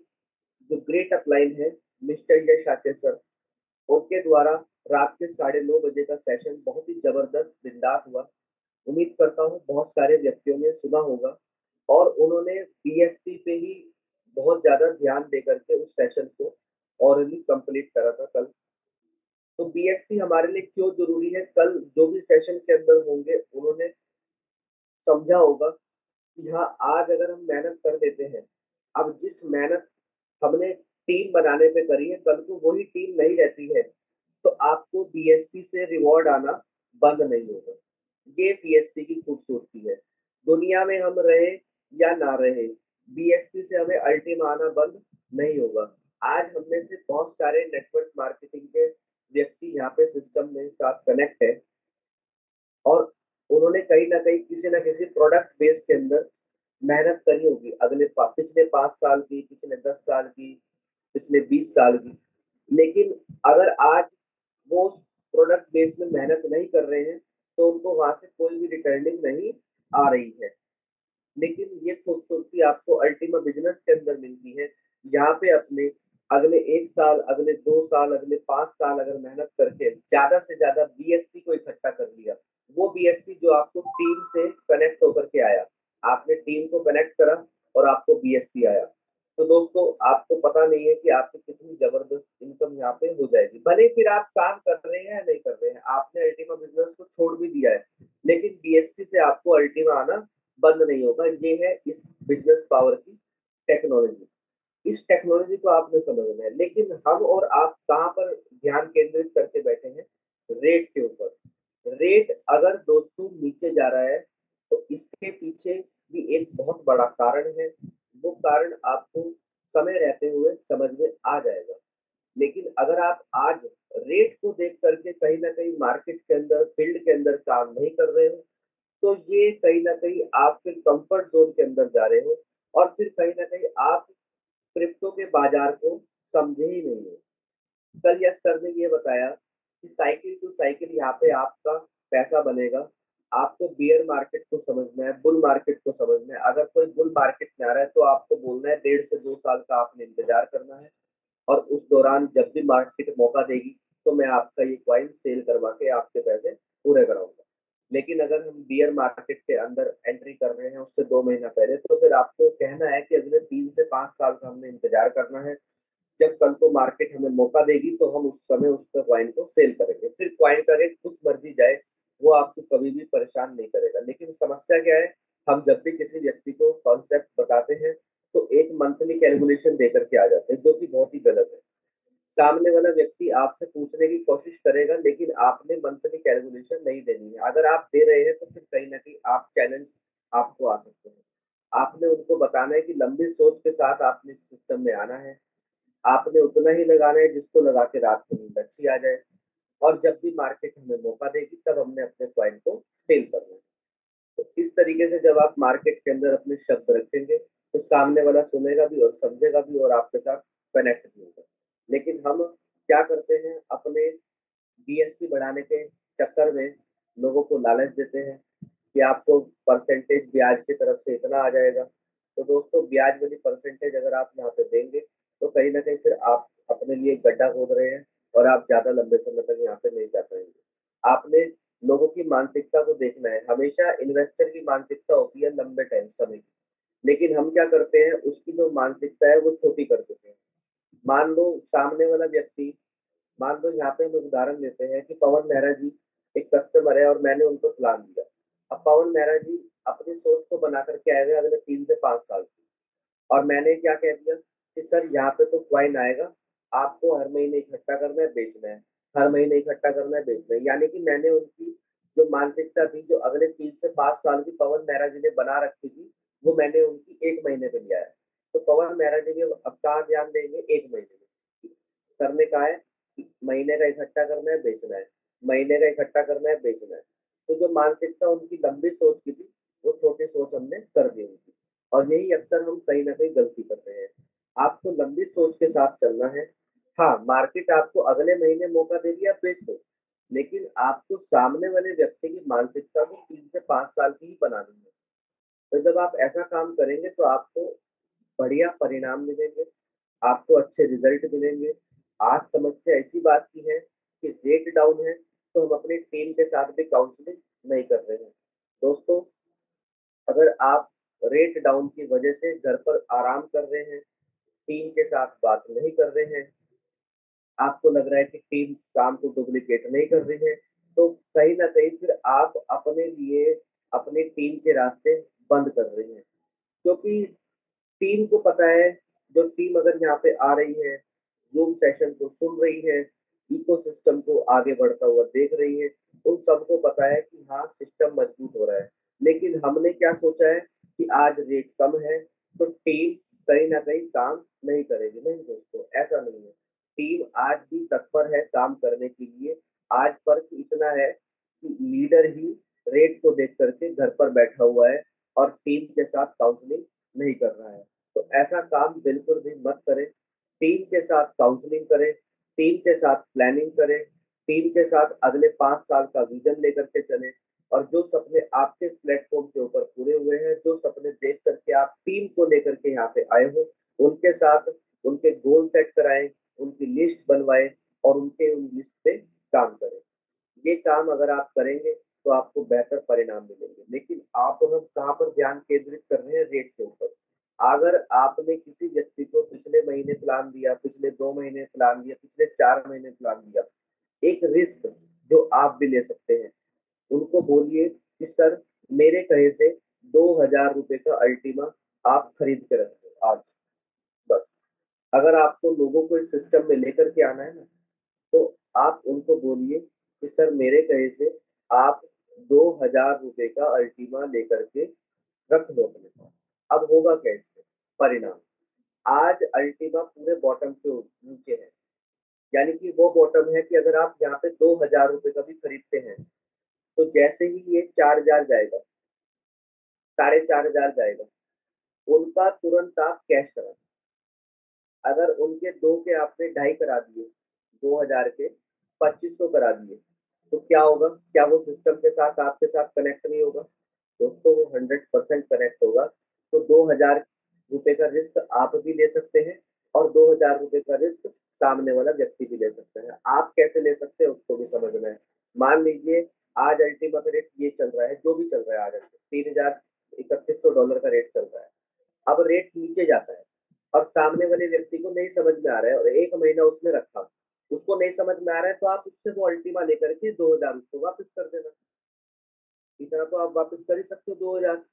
जो ग्रेट अपलाइन है, मिस्टर यश आचार्य सर, उनके द्वारा रात के 9:30 बजे का सेशन बहुत ही ज़बरदस्त बिंदास हुआ। उम्मीद करता हूँ बहुत सारे व्यक्तियों ने सुना होगा और उन्होंने बीएसपी पे ही बहुत ज़्यादा ध्यान देकर के उस सेशन को ओरली कंप्लीट करा था कल। तो बीएसपी हमारे लिए क्यों ज़रूरी है, कल जो भी सेशन के अंदर होंगे उन्होंने समझा होगा कि हाँ, आज अगर हम मेहनत कर देते हैं, अब जिस मेहनत हमने टीम बनाने पे करी है, कल को वही टीम नहीं रहती है, तो आपको बीएसपी से रिवॉर्ड आना बंद नहीं होगा। ये बीएसपी की खूबसूरती है। दुनिया में हम रहे या ना रहे, बीएसपी से हमें अल्टीमा आना बंद नहीं होगा। आज हम में से बहुत सारे नेटवर्क मार्केटिंग के व्यक्ति यहाँ पे सिस्टम में साथ कनेक्ट है और उन्होंने कहीं न कहीं किसी न किसी प्रोडक्ट बेस के अंदर मेहनत करी होगी पिछले 5 साल की, पिछले 10 साल की, पिछले 20 साल की। लेकिन अगर आज वो उस प्रोडक्ट बेस में मेहनत नहीं कर रहे हैं, तो उनको वहाँ से कोई भी रिटर्निंग नहीं आ रही है। लेकिन ये खूबसूरती आपको अल्टीमा बिज़नेस के अंदर मिलती है, जहाँ पे अपने अगले 1 साल, अगले 2 साल, अगले 5 साल अगर मेहनत करके ज़्यादा से ज़्यादा बीएसपी को इकट्ठा कर लिया, वो बीएसपी जो आपको टीम से कनेक्ट होकर के आया, आपने टीम को कनेक्ट करा और आपको बीएसपी आया। तो दोस्तों, आपको पता नहीं है कि आपकी कितनी ज़बरदस्त इनकम यहाँ पे हो जाएगी। भले ही फिर आप काम कर रहे हैं या नहीं कर रहे हैं, आपने अल्टीमा बिज़नेस को छोड़ भी दिया है, लेकिन बीएसपी से आपको अल्टीमा आना बंद नहीं होगा। ये है इस बिज़नेस पावर की टेक्नोलॉजी। इस टेक्नोलॉजी को आपने समझना है, लेकिन हम और आप कहाँ पर ध्यान केंद्रित करके बैठे हैं? रेट के ऊपर। रेट अगर दोस्तों नीचे जा रहा है, तो इसके पीछे भी एक बहुत बड़ा कारण है। वो कारण आपको समय रहते हुए समझ में आ जाएगा। लेकिन अगर आप आज रेट को देख कर के कहीं न कहीं मार्केट के अंदर, फील्ड के अंदर काम नहीं कर रहे हो, तो ये कहीं न कहीं आप फिर कम्फर्ट ज़ोन के अंदर जा रहे हो और फिर कहीं न कहीं आप क्रिप्टो के बाज़ार को समझे ही नहीं हो। कल यश सर ने ये बताया कि साइकिल टू साइकिल यहाँ पे आपका पैसा बनेगा। आपको बियर मार्केट को समझना है, बुल मार्केट को समझना है। अगर कोई बुल मार्केट में आ रहा है तो आपको बोलना है 1.5 से 2 साल का आपने इंतज़ार करना है और उस दौरान जब भी मार्केट मौका देगी, तो मैं आपका ये कॉइन सेल करवा के आपके पैसे पूरे कराऊँगा। लेकिन अगर हम बियर मार्केट के अंदर एंट्री कर रहे हैं उससे 2 महीना पहले, तो फिर आपको कहना है कि अगले 3 से 5 साल का हमने इंतज़ार करना है। जब कल को मार्केट हमें मौका देगी तो हम उस समय उस पे कॉइन को सेल करेंगे। फिर कॉइन का रेट कुछ मर्ज़ी जाए, वो आपको कभी भी परेशान नहीं करेगा। लेकिन समस्या क्या है? हम जब भी किसी व्यक्ति को कॉन्सेप्ट बताते हैं, तो एक मंथली कैलकुलेशन देकर के आ जाते हैं, जो कि बहुत ही गलत है। सामने वाला व्यक्ति आपसे पूछने की कोशिश करेगा, लेकिन आपने मंथली कैलकुलेशन नहीं देनी है। अगर आप दे रहे हैं, तो फिर कहीं न कहीं आप चैलेंज आपको आ सकते हैं। आपने उनको बताना है कि लंबी सोच के साथ आपने इस सिस्टम में आना है। आपने उतना ही लगाना है जिसको लगा के रात को नींद अच्छी आ जाए, और जब भी मार्केट हमें मौका देगी, तब हमने अपने कॉइन को सेल करना है। तो इस तरीके से जब आप मार्केट के अंदर अपने शब्द रखेंगे, तो सामने वाला सुनेगा भी और समझेगा भी और आपके साथ कनेक्ट भी होगा। लेकिन हम क्या करते हैं, अपने बीएसपी बढ़ाने के चक्कर में लोगों को लालच देते हैं कि आपको परसेंटेज ब्याज की तरफ से इतना आ जाएगा। तो दोस्तों, ब्याज वाली परसेंटेज अगर आप यहाँ पे देंगे, तो कहीं न कहीं फिर आप अपने लिए गड्ढा खोद रहे हैं और आप ज़्यादा लंबे समय तक यहाँ पे नहीं जा पाएँगे। आपने लोगों की मानसिकता को देखना है। हमेशा इन्वेस्टर की मानसिकता होती है लंबे टाइम समय की। लेकिन हम क्या करते हैं, उसकी जो मानसिकता है वो छोटी कर देते हैं। मान लो सामने वाला व्यक्ति, मान लो यहाँ पे हम उदाहरण लेते हैं कि पवन मेहरा जी एक कस्टमर है और मैंने उनको प्लान दिया। अब पवन मेहरा जी अपनी सोच को बना करके आए हुए हैं अगले 3 से 5 साल की, और मैंने क्या कह दिया कि सर यहाँ पे तो कॉइन आएगा, आपको हर महीने इकट्ठा करना है, बेचना है, हर महीने इकट्ठा करना है, बेचना है। यानी कि मैंने उनकी जो मानसिकता थी, जो अगले 3 से 5 साल की पवन मेहरा जी ने बना रखी थी, वो मैंने उनकी 1 महीने में लिया है। तो पवन मेहरा जी भी अब कहाँ ध्यान देंगे, 1 महीने में। सर ने कहा है कि महीने का इकट्ठा करना है, बेचना है, महीने का इकट्ठा करना है, बेचना है। तो जो मानसिकता उनकी लंबी सोच की थी, वो छोटी सोच हमने कर दी उनकी। और यही अक्सर हम कहीं न कहीं गलती करते हैं। आपको लंबी सोच के साथ चलना है। हाँ, मार्केट आपको अगले महीने मौका देगी, आप बेच दो। लेकिन आपको सामने वाले व्यक्ति की मानसिकता को 3 से 5 साल की ही बनानी है। तो जब आप ऐसा काम करेंगे, तो आपको बढ़िया परिणाम मिलेंगे, आपको अच्छे रिज़ल्ट मिलेंगे। आज समस्या इसी बात की है कि रेट डाउन है, तो हम अपनी टीम के साथ भी काउंसलिंग नहीं कर रहे हैं। दोस्तों, अगर आप रेट डाउन की वजह से घर पर आराम कर रहे हैं, टीम के साथ बात नहीं कर रहे हैं, आपको लग रहा है कि टीम काम को डुप्लीकेट नहीं कर रही है, तो कहीं न कहीं फिर आप अपने लिए अपनी टीम के रास्ते बंद कर रहे हैं। क्योंकि टीम को पता है, जो टीम अगर यहाँ पे आ रही है, ज़ूम सेशन को सुन रही है, इकोसिस्टम को आगे बढ़ता हुआ देख रही है, उन सबको पता है कि हाँ, सिस्टम मजबूत हो रहा है। लेकिन हमने क्या सोचा है कि आज रेट कम है, तो टीम कहीं न कहीं काम नहीं करेगी। नहीं दोस्तों, ऐसा नहीं है। टीम आज भी तत्पर है काम करने के लिए। आज फ़र्क इतना है कि लीडर ही रेट को देख कर के घर पर बैठा हुआ है और टीम के साथ काउंसलिंग नहीं कर रहा है। तो ऐसा काम बिल्कुल भी मत करें। टीम के साथ काउंसलिंग करें, टीम के साथ प्लानिंग करें, टीम के साथ अगले 5 साल का विज़न लेकर के चलें, और जो सपने आपके इस प्लेटफ़ॉर्म के ऊपर पूरे हुए हैं, जो सपने देख कर के आप टीम को लेकर के यहाँ पे आए हो, उनके साथ उनके गोल सेट कराएँ, उनकी लिस्ट बनवाएँ और उनके उन लिस्ट पे काम करें। ये काम अगर आप करेंगे, तो आपको बेहतर परिणाम मिलेंगे। लेकिन आप और हम कहाँ पर ध्यान केंद्रित कर रहे हैं, रेट के ऊपर। अगर आपने किसी व्यक्ति को पिछले महीने प्लान दिया, पिछले 2 महीने प्लान दिया, पिछले 4 महीने प्लान दिया, एक रिस्क जो आप भी ले सकते हैं। उनको बोलिए कि सर, मेरे कहे से ₹2000 का अल्टीमा आप खरीद के रख दो आज, बस। अगर आपको लोगों को इस सिस्टम में लेकर के आना है ना, तो आप उनको बोलिए कि सर, मेरे कहे से आप ₹2000 का अल्टीमा लेकर के रख दो अपने पास। अब होगा क्या इससे? परिणाम, आज अल्टीमा पूरे बॉटम के नीचे है। यानी कि वो बॉटम है कि अगर आप यहाँ पे ₹2000 का भी खरीदते हैं, तो जैसे ही ये 4000 जाएगा, 4500 जाएगा, उनका तुरंत आप कैश करा। अगर उनके 2 के आपने ढाई करा दिए, 2000 के 2500 करा दिए, तो क्या होगा? क्या वो सिस्टम के साथ आपके साथ कनेक्ट नहीं होगा? दोस्तों, वो 100% कनेक्ट होगा। तो ₹2000 का रिस्क आप भी ले सकते हैं और ₹2000 का रिस्क सामने वाला व्यक्ति भी ले सकता है। आप कैसे ले सकते हैं, उसको भी समझना है। मान लीजिए आज अल्टीमा का रेट ये चल रहा है, जो भी चल रहा है आज $3000 $3100 का रेट चल रहा है। अब रेट नीचे जाता है और सामने वाले व्यक्ति को नहीं समझ में आ रहा है और 1 महीना उसने रखा, उसको नहीं समझ में आ रहा है, तो आप उससे वो अल्टीमा लेकर के 2000 उसको वापस कर देना। इतना तो आप वापस कर ही सकते हो 2000।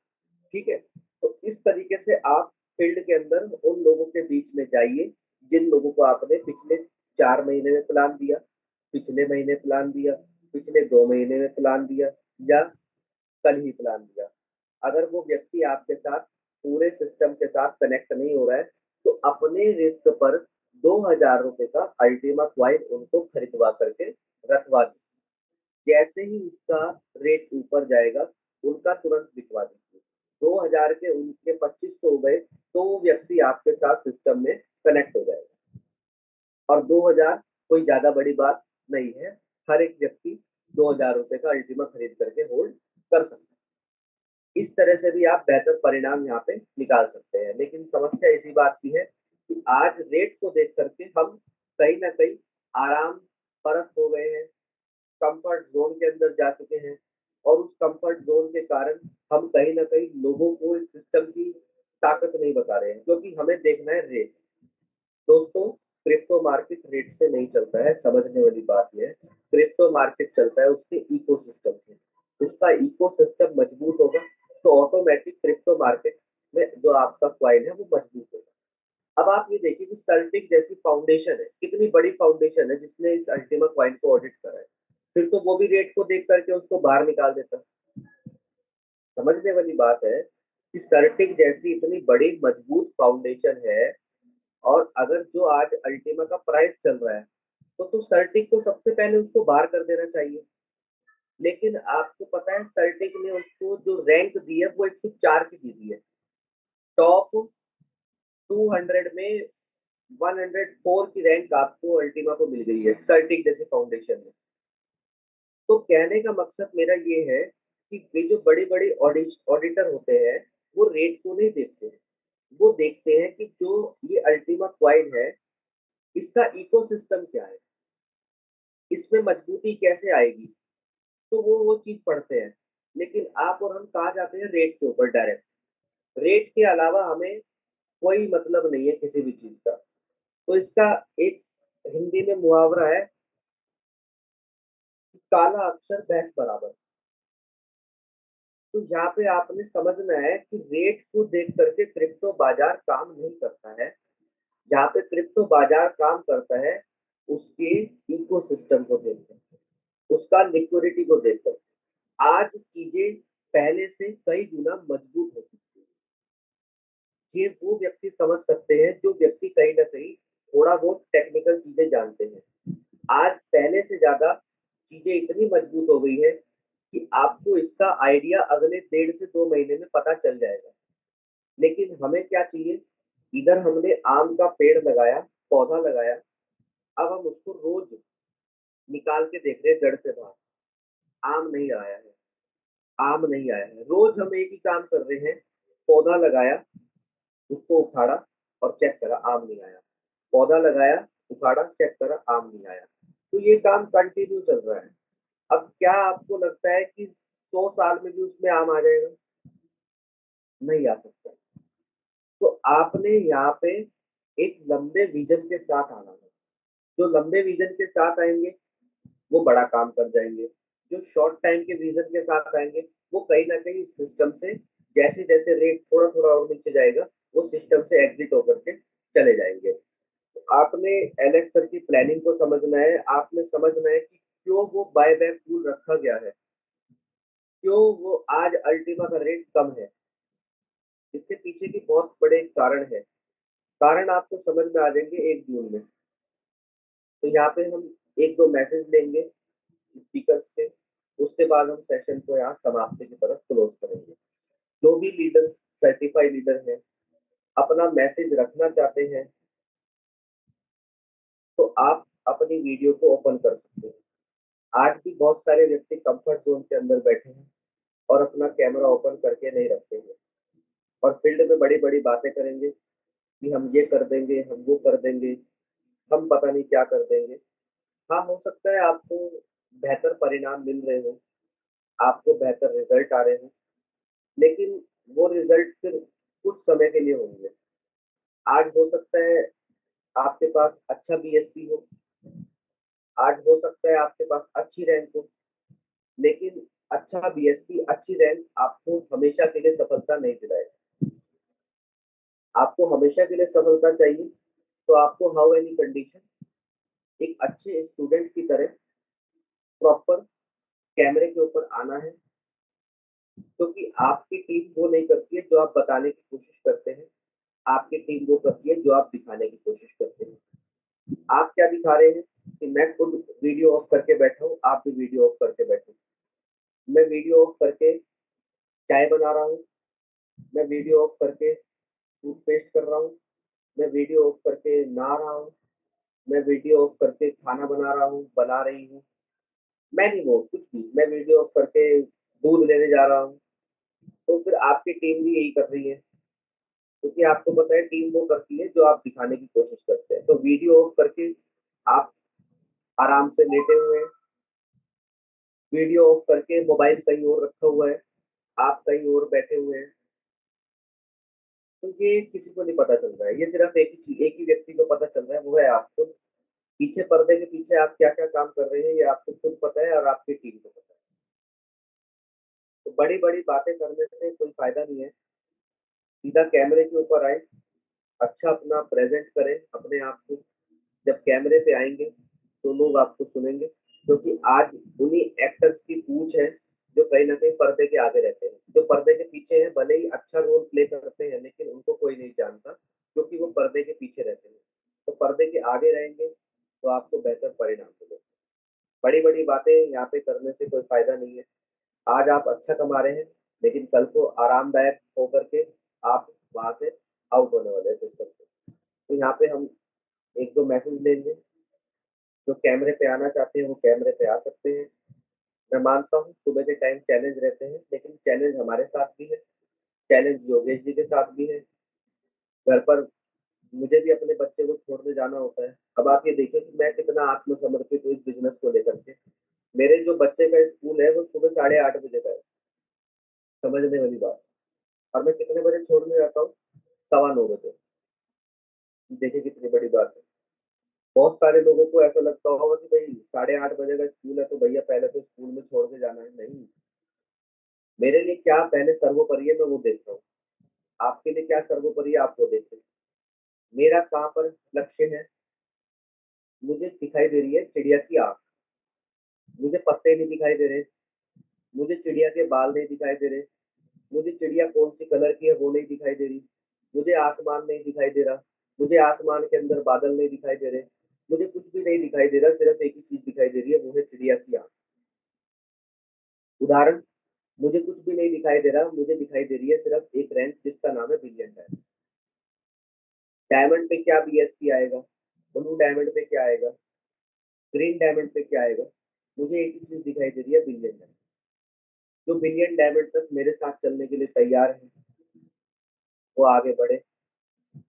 ठीक है? तो इस तरीके से आप फील्ड के अंदर उन लोगों के बीच में जाइए, जिन लोगों को आपने पिछले 4 महीने में प्लान दिया, पिछले महीने प्लान दिया, पिछले 2 महीने में प्लान दिया या कल ही प्लान दिया। अगर वो व्यक्ति आपके साथ पूरे सिस्टम के साथ कनेक्ट नहीं हो रहा है, तो अपने रिस्क पर ₹2000 का अल्टीमा कॉइन उनको खरीदवा करके रखवा दीजिए। जैसे ही उसका रेट ऊपर जाएगा, उनका तुरंत बिकवा दीजिए। 2000 के उनके 2500 हो गए, तो वो व्यक्ति आपके साथ सिस्टम में कनेक्ट हो जाएगा। और 2000 कोई ज़्यादा बड़ी बात नहीं है। हर एक व्यक्ति ₹2000 का अल्टीमा खरीद करके होल्ड कर सकता है। इस तरह से भी आप बेहतर परिणाम यहाँ पे निकाल सकते हैं। लेकिन समस्या इसी बात की है कि आज रेट को देख करके हम कहीं न कहीं आराम परस्त हो गए हैं, कम्फर्ट ज़ोन के अंदर जा चुके हैं और उस कम्फर्ट ज़ोन के कारण हम कहीं न कहीं लोगों को इस सिस्टम की ताकत नहीं बता रहे हैं, क्योंकि हमें देखना है रेट। दोस्तों, क्रिप्टो मार्केट रेट से नहीं चलता है, समझने वाली बात ये है। क्रिप्टो मार्केट चलता है उसके इकोसिस्टम से। उसका इकोसिस्टम मजबूत होगा, तो ऑटोमैटिक क्रिप्टो मार्केट में जो आपका कॉइन है, वो मजबूत होगा। अब आप ये देखिए कि सर्टिक जैसी फाउंडेशन है, कितनी बड़ी फाउंडेशन है जिसने इस अल्टीमा कॉइन को ऑडिट करा है। फिर तो वो भी रेट को देख करके उसको बाहर निकाल देता। समझने वाली बात है कि सर्टिक जैसी इतनी बड़ी मजबूत फाउंडेशन है और अगर जो आज अल्टीमा का प्राइस चल रहा है, तो सर्टिक को सबसे पहले उसको बाहर कर देना चाहिए। लेकिन आपको पता है सर्टिक ने उसको जो रैंक दी है वो 104 की दी है। टॉप 200 में 104 की रैंक आपको अल्टीमा को मिल गई है सर्टिक जैसे फाउंडेशन में। तो कहने का मकसद मेरा ये है कि ये जो बड़े-बड़े ऑडिटर होते हैं, वो रेट को नहीं देखते हैं। वो देखते हैं कि जो ये अल्टीमा कॉइन है, इसका इकोसिस्टम क्या है? इसमें मजबूती कैसे आएगी? तो वो चीज़ पढ़ते हैं। लेकिन आप और हम कहाँ जाते हैं रेट के ऊपर डायरेक्ट। रेट के अलावा हमें कोई मतलब नहीं है किसी भी चीज़ का। तो इसका एक हिंदी में मुहावरा है कि काला अक्षर भैंस बराबर। तो यहाँ पे आपने समझना है कि रेट को देख करके क्रिप्टो बाज़ार काम नहीं करता है। जहाँ पे क्रिप्टो बाज़ार काम करता है, उसके इकोसिस्टम को देख कर, उसका लिक्विडिटी को देख कर। आज चीज़ें पहले से कई गुना मजबूत हो चुकी हैं। ये वो व्यक्ति समझ सकते हैं जो व्यक्ति कहीं न कहीं थोड़ा बहुत टेक्निकल चीज़ें जानते हैं। आज पहले से ज़्यादा चीज़ें इतनी मजबूत हो गई है कि आपको इसका आइडिया अगले डेढ़ से 2 महीने में पता चल जाएगा। लेकिन हमें क्या चाहिए? इधर हमने आम का पेड़ लगाया, पौधा लगाया, अब हम उसको रोज़ निकाल के देख रहे हैं जड़ से बाहर, आम नहीं आया है, आम नहीं आया है। रोज़ हम एक ही काम कर रहे हैं, पौधा लगाया, उसको उखाड़ा और चेक करा, आम नहीं आया। पौधा लगाया, उखाड़ा, चेक करा, आम नहीं आया। तो ये काम कंटिन्यू चल रहा है। अब क्या आपको लगता है कि 100 साल में भी उसमें आम आ जाएगा? नहीं आ सकता। तो आपने यहाँ पे एक लंबे विज़न के साथ आना है। जो लंबे विज़न के साथ आएँगे, वो बड़ा काम कर जाएँगे। जो शॉर्ट टाइम के विज़न के साथ आएँगे, वो कहीं न कहीं सिस्टम से जैसे-जैसे रेट थोड़ा-थोड़ा और नीचे जाएगा, वो सिस्टम से एग्ज़िट होकर के चले जाएँगे। तो आपने एलेक्स सर की प्लानिंग को समझना है, आपने समझना है कि क्यों वो बाय बैक रूल रखा गया है, क्यों वो आज अल्टीमा का रेट कम है। इसके पीछे की बहुत बड़े कारण हैं। कारण आपको समझ में आ जाएँगे 1 जून में। तो यहाँ पे हम 1-2 मैसेज लेंगे स्पीकर्स के, उसके बाद हम सेशन को यहाँ समाप्ति की तरफ क्लोज़ करेंगे। जो भी लीडर सर्टिफ़ाइड लीडर हैं, अपना मैसेज रखना चाहते हैं, तो आप अपनी वीडियो को ओपन कर सकते हैं। आज भी बहुत सारे व्यक्ति कम्फर्ट ज़ोन के अंदर बैठे हैं और अपना कैमरा ओपन करके नहीं रखते हैं और फ़ील्ड में बड़ी-बड़ी बातें करेंगे कि हम ये कर देंगे, हम वो कर देंगे, हम पता नहीं क्या कर देंगे। हाँ, हो सकता है आपको बेहतर परिणाम मिल रहे हों, आपको बेहतर रिज़ल्ट आ रहे हों, लेकिन वो रिज़ल्ट फिर कुछ समय के लिए होंगे। आज हो सकता है आपके पास अच्छा बीएसपी हो, आज हो सकता है आपके पास अच्छी रैंक हो, लेकिन अच्छा बीएसपी, अच्छी रैंक आपको हमेशा के लिए सफलता नहीं दिलाएगा। आपको हमेशा के लिए सफलता चाहिए, तो आपको हाउ एनी कंडीशन एक अच्छे स्टूडेंट की तरह प्रॉपर कैमरे के ऊपर आना है, क्योंकि आपकी टीम वो नहीं करती है जो आप बताने की कोशिश करते हैं, आपकी टीम वो करती है जो आप दिखाने की कोशिश करते हैं। आप क्या दिखा रहे हैं कि मैं खुद वीडियो ऑफ करके बैठा हूँ, आप भी वीडियो ऑफ करके बैठे। मैं वीडियो ऑफ करके चाय बना रहा हूँ, मैं वीडियो ऑफ करके टूथपेस्ट कर रहा हूँ, मैं वीडियो ऑफ करके नहा रहा हूँ, मैं वीडियो ऑफ करके खाना बना रहा हूँ, बना रही हूँ। मैं नहीं वो कुछ भी, मैं वीडियो ऑफ करके दूध लेने जा रहा हूँ, तो फिर आपकी टीम भी यही कर रही है, क्योंकि आपको पता है टीम वो करती है जो आप दिखाने की कोशिश करते हैं। तो वीडियो ऑफ करके आप आराम से लेटे हुए हैं, वीडियो ऑफ करके मोबाइल कहीं और रखा हुआ है, आप कहीं और बैठे हुए हैं, तो ये किसी को नहीं पता चल रहा है। ये सिर्फ एक ही व्यक्ति को पता चल रहा है, वो है आपको। पीछे पर्दे के पीछे आप क्या-क्या काम कर रहे हैं, ये आपको खुद पता है और आपकी टीम को पता है। तो बड़ी-बड़ी बातें करने से कोई फ़ायदा नहीं है, सीधा कैमरे के ऊपर आएँ, अच्छा अपना प्रेज़ेंट करें अपने आप को। जब कैमरे पे आएँगे, तो लोग आपको सुनेंगे, क्योंकि आज उन्हीं एक्टर्स की पूछ है, जो कहीं न कहीं पर्दे के आगे रहते हैं। जो पर्दे के पीछे हैं, भले ही अच्छा रोल प्ले करते हैं, लेकिन उनको कोई नहीं जानता, क्योंकि वो पर्दे के पीछे रहते हैं। तो पर्दे के आगे रहेंगे, तो आपको बेहतर परिणाम मिलेगा। बड़ी-बड़ी बातें यहाँ पे करने से कोई फ़ायदा नहीं है। आज आप अच्छा कमा रहे हैं, लेकिन कल को आरामदायक होकर के आप वहाँ से आउट होने वाले हैं सिस्टम से। तो यहाँ पे हम 1-2 मैसेज लेंगे, जो कैमरे पे आना चाहते हैं, वो कैमरे पे आ सकते हैं। मैं मानता हूँ सुबह के टाइम चैलेंज रहते हैं, लेकिन चैलेंज हमारे साथ भी है, चैलेंज योगेश जी के साथ भी है। घर पर मुझे भी अपने बच्चे को छोड़ने जाना होता है। अब आप ये देखिए कि मैं कितना आत्मसमर्पित हूँ इस बिज़नेस को लेकर के। मेरे जो बच्चे का स्कूल है, वो सुबह 8:30 बजे का है, समझने वाली बात। और मैं कितने बजे छोड़ने जाता हूँ? 9:15 बजे। देखिए कितनी बड़ी बात है। बहुत सारे लोगों को ऐसा लगता होगा कि भई 8:30 बजे का स्कूल है, तो भैया पहले तो स्कूल में छोड़ के जाना है। नहीं, मेरे लिए क्या पहले सर्वोपरि है, मैं वो देखता हूँ। आपके लिए क्या सर्वोपरि है, आप वो देखें। मेरा कहाँ पर लक्ष्य है, मुझे दिखाई दे रही है चिड़िया की आँख, मुझे पत्ते नहीं दिखाई दे रहे, मुझे चिड़िया के बाल नहीं दिखाई दे रहे, मुझे चिड़िया कौन-सी कलर की है वो नहीं दिखाई दे रही, मुझे आसमान नहीं दिखाई दे रहा, मुझे आसमान के अंदर बादल नहीं दिखाई दे रहे, मुझे कुछ भी नहीं दिखाई दे रहा, सिर्फ़ एक ही चीज़ दिखाई दे रही है, वो है चिड़िया की आँख। उदाहरण, मुझे कुछ भी नहीं दिखाई दे रहा, मुझे दिखाई दे रही है सिर्फ़ एक रैंक जिसका नाम है बिलियन डायमंड। डायमंड पे क्या बीएसपी आएगा, ब्लू डायमंड पे क्या आएगा, ग्रीन डायमंड पे क्या आएगा, मुझे एक ही चीज़ दिखाई दे रही है बिलियन डायमंड। जो बिलियन डायमंड तक मेरे साथ चलने के लिए तैयार हैं, वो आगे बढ़े,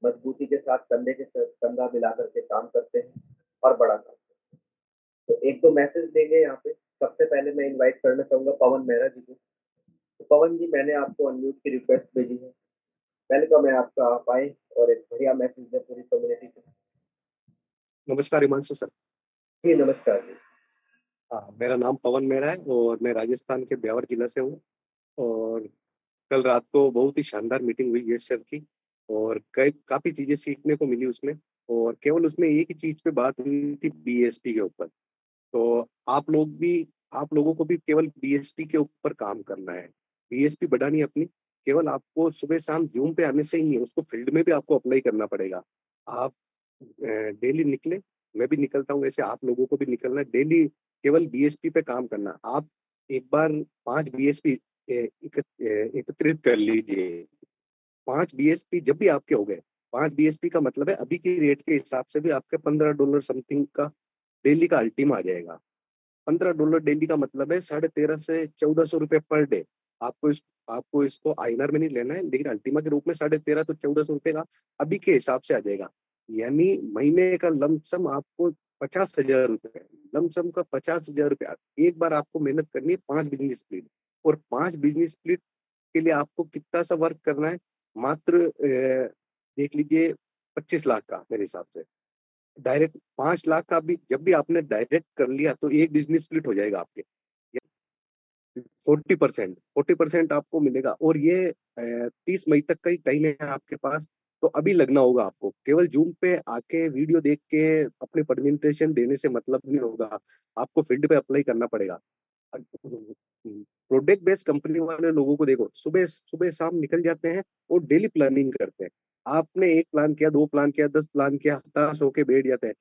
मजबूती के साथ कंधे के साथ कंधा मिला कर के काम करते हैं और बड़ा काम करते हैं। तो 1-2 मैसेज देंगे यहाँ पे। सबसे पहले मैं इनवाइट करना चाहूँगा पवन मेहरा जी को। तो पवन जी, मैंने आपको अनम्यूट की रिक्वेस्ट भेजी है। वेलकम है आपका, आप आएँ और एक बढ़िया मैसेज दें पूरी कम्युनिटी को। नमस्कार हिमांशु सर। जी, नमस्कार जी। हाँ, मेरा नाम पवन मेहरा है और मैं राजस्थान के ब्यावर जिला से हूँ। और कल रात को बहुत ही शानदार मीटिंग हुई यश सर की और कई काफ़ी चीज़ें सीखने को मिली उसमें। और केवल उसमें एक ही चीज़ पे बात हुई थी बीएसपी के ऊपर। तो आप लोगों को भी केवल बीएसपी के ऊपर काम करना है। बीएसपी बढ़ानी है अपनी, केवल आपको सुबह-शाम ज़ूम पे आने से ही नहीं है, उसको फील्ड में भी आपको अप्लाई करना पड़ेगा। आप डेली निकलें, मैं भी निकलता हूँ, वैसे आप लोगों को भी निकलना है, डेली केवल बीएसपी पे काम करना। आप एक बार 5 बीएसपी एकत्रित कर लीजिए। 5 बीएसपी जब भी आपके हो गए, 5 बीएसपी का मतलब है अभी की रेट के हिसाब से भी आपके $15 समथिंग का डेली का अल्टीमा आ जाएगा। $15 डेली का मतलब है 13.5 से ₹1400 पर डे। आपको इसको आईएनआर में नहीं लेना है, लेकिन अल्टीमा के रूप में 13.5 तो ₹1400 का अभी के हिसाब से आ जाएगा। यानी महीने का लमसम आपको ₹50,000, लमसम का ₹50,000। एक बार आपको मेहनत करनी है 5 बिज़नेस स्प्लिट। और 5 बिज़नेस स्प्लिट के लिए आपको कितना सा वर्क करना है? मात्र देख लीजिए 25 लाख का मेरे हिसाब से। डायरेक्ट 5 लाख का भी जब भी आपने डायरेक्ट कर लिया तो एक बिज़नेस स्प्लिट हो जाएगा आपके। 40% आपको मिलेगा और ये 30 मई तक का ही टाइम है आपके पास। तो अभी लगना होगा आपको। केवल ज़ूम पे आके वीडियो देख के अपने प्रेजेंटेशन देने से मतलब नहीं होगा। आपको फील्ड पे अप्लाई करना पड़ेगा। प्रोडक्ट बेस्ड कंपनी वाले लोगों को देखो, सुबह सुबह शाम निकल जाते हैं और डेली प्लानिंग करते हैं। आपने 1 प्लान किया, 2 प्लान किया, 10 प्लान किया, हताश होके बैठ जाते हैं।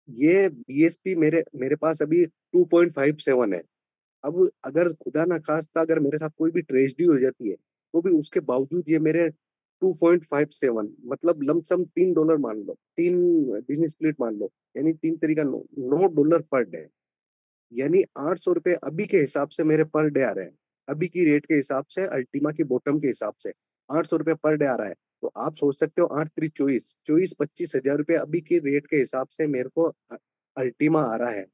ये बीएसपी मेरे मेरे पास अभी 2.57 है। अब अगर खुदा ना खास्ता अगर मेरे साथ कोई भी ट्रेजेडी हो जाती है, तो भी उसके बावजूद ये मेरे 2.57 मतलब लमसम $3 मान लो, 3 बिज़नेस स्प्लिट मान लो, यानी 3 तरीका $9 पर डे। यानी ₹800 अभी के हिसाब से मेरे पर डे आ रहे हैं। अभी की रेट के हिसाब से अल्टीमा की बॉटम के हिसाब से ₹800 पर डे आ रहा है। तो आप सोच सकते हो 8 त्रिक 24, 24-25 हज़ार रुपए अभी की रेट के हिसाब से मेरे को अल्टीमा आ रहा है।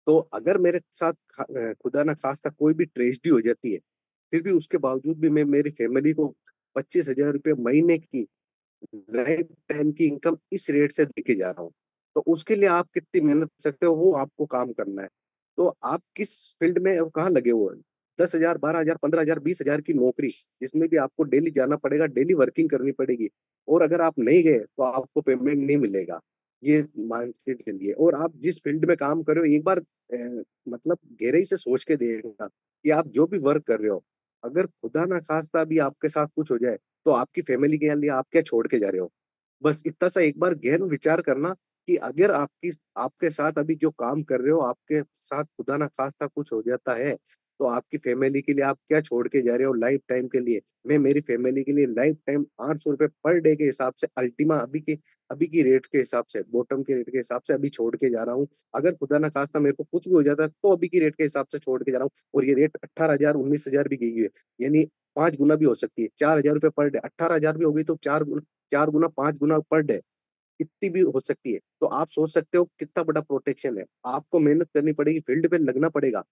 तो अगर मेरे साथ खुदा ना खास्ता कोई भी ट्रेजेडी हो जाती है, फिर भी उसके बावजूद भी मैं मेरी फैमिली को 25,000 रुपए महीने की लाइफ टाइम की इनकम इस रेट से देके जा रहा हूँ। तो उसके लिए आप कितनी मेहनत कर सकते हो, वो आपको काम करना है। तो आप किस फील्ड में और कहाँ लगे हुए हैं? 10,000, 12,000, 15,000, 20,000 की नौकरी, जिसमें भी आपको डेली जाना पड़ेगा, डेली वर्किंग करनी पड़ेगी और अगर आप नहीं गए, तो आपको पेमेंट नहीं मिलेगा। ये मान के चलिए और आप जिस फील्ड में काम कर रहे हो, एक बार मतलब गहराई से सोच के देखना कि आप जो भी वर्क कर रहे हो, अगर खुदा ना खास्ता भी आपके साथ कुछ हो जाए, तो आपकी फैमिली के लिए आप क्या छोड़ के जा रहे हो? बस इतना सा एक बार गहन विचार करना कि अगर आपके साथ अभी जो काम कर रहे हो, आपके साथ खुदा ना खास्ता कुछ हो जाता है, तो आपकी फैमिली के लिए आप क्या छोड़ के जा रहे हो लाइफ टाइम के लिए? मैं मेरी फैमिली के लिए लाइफ टाइम ₹800 पर डे के हिसाब से अल्टीमा अभी की रेट के हिसाब से, बॉटम के रेट के हिसाब से अभी छोड़ के जा रहा हूँ। अगर खुदा ना खास्ता मेरे को कुछ भी हो जाता है, तो अभी की रेट के हिसाब से छोड़ के जा रहा हूँ और ये रेट 18,000 19,000 भी गई है। यानी 5 गुना भी हो सकती है, ₹4,000 पर डे, 18,000 भी हो गई तो 4 गुना, 5 गुना पर डे, इतनी भी हो सकती है। तो आप सोच सकते हो कितना बड़ा प्रोटेक्शन है। आपको मेहनत करनी पड़ेगी, फील्ड पे लगना पड़ेगा,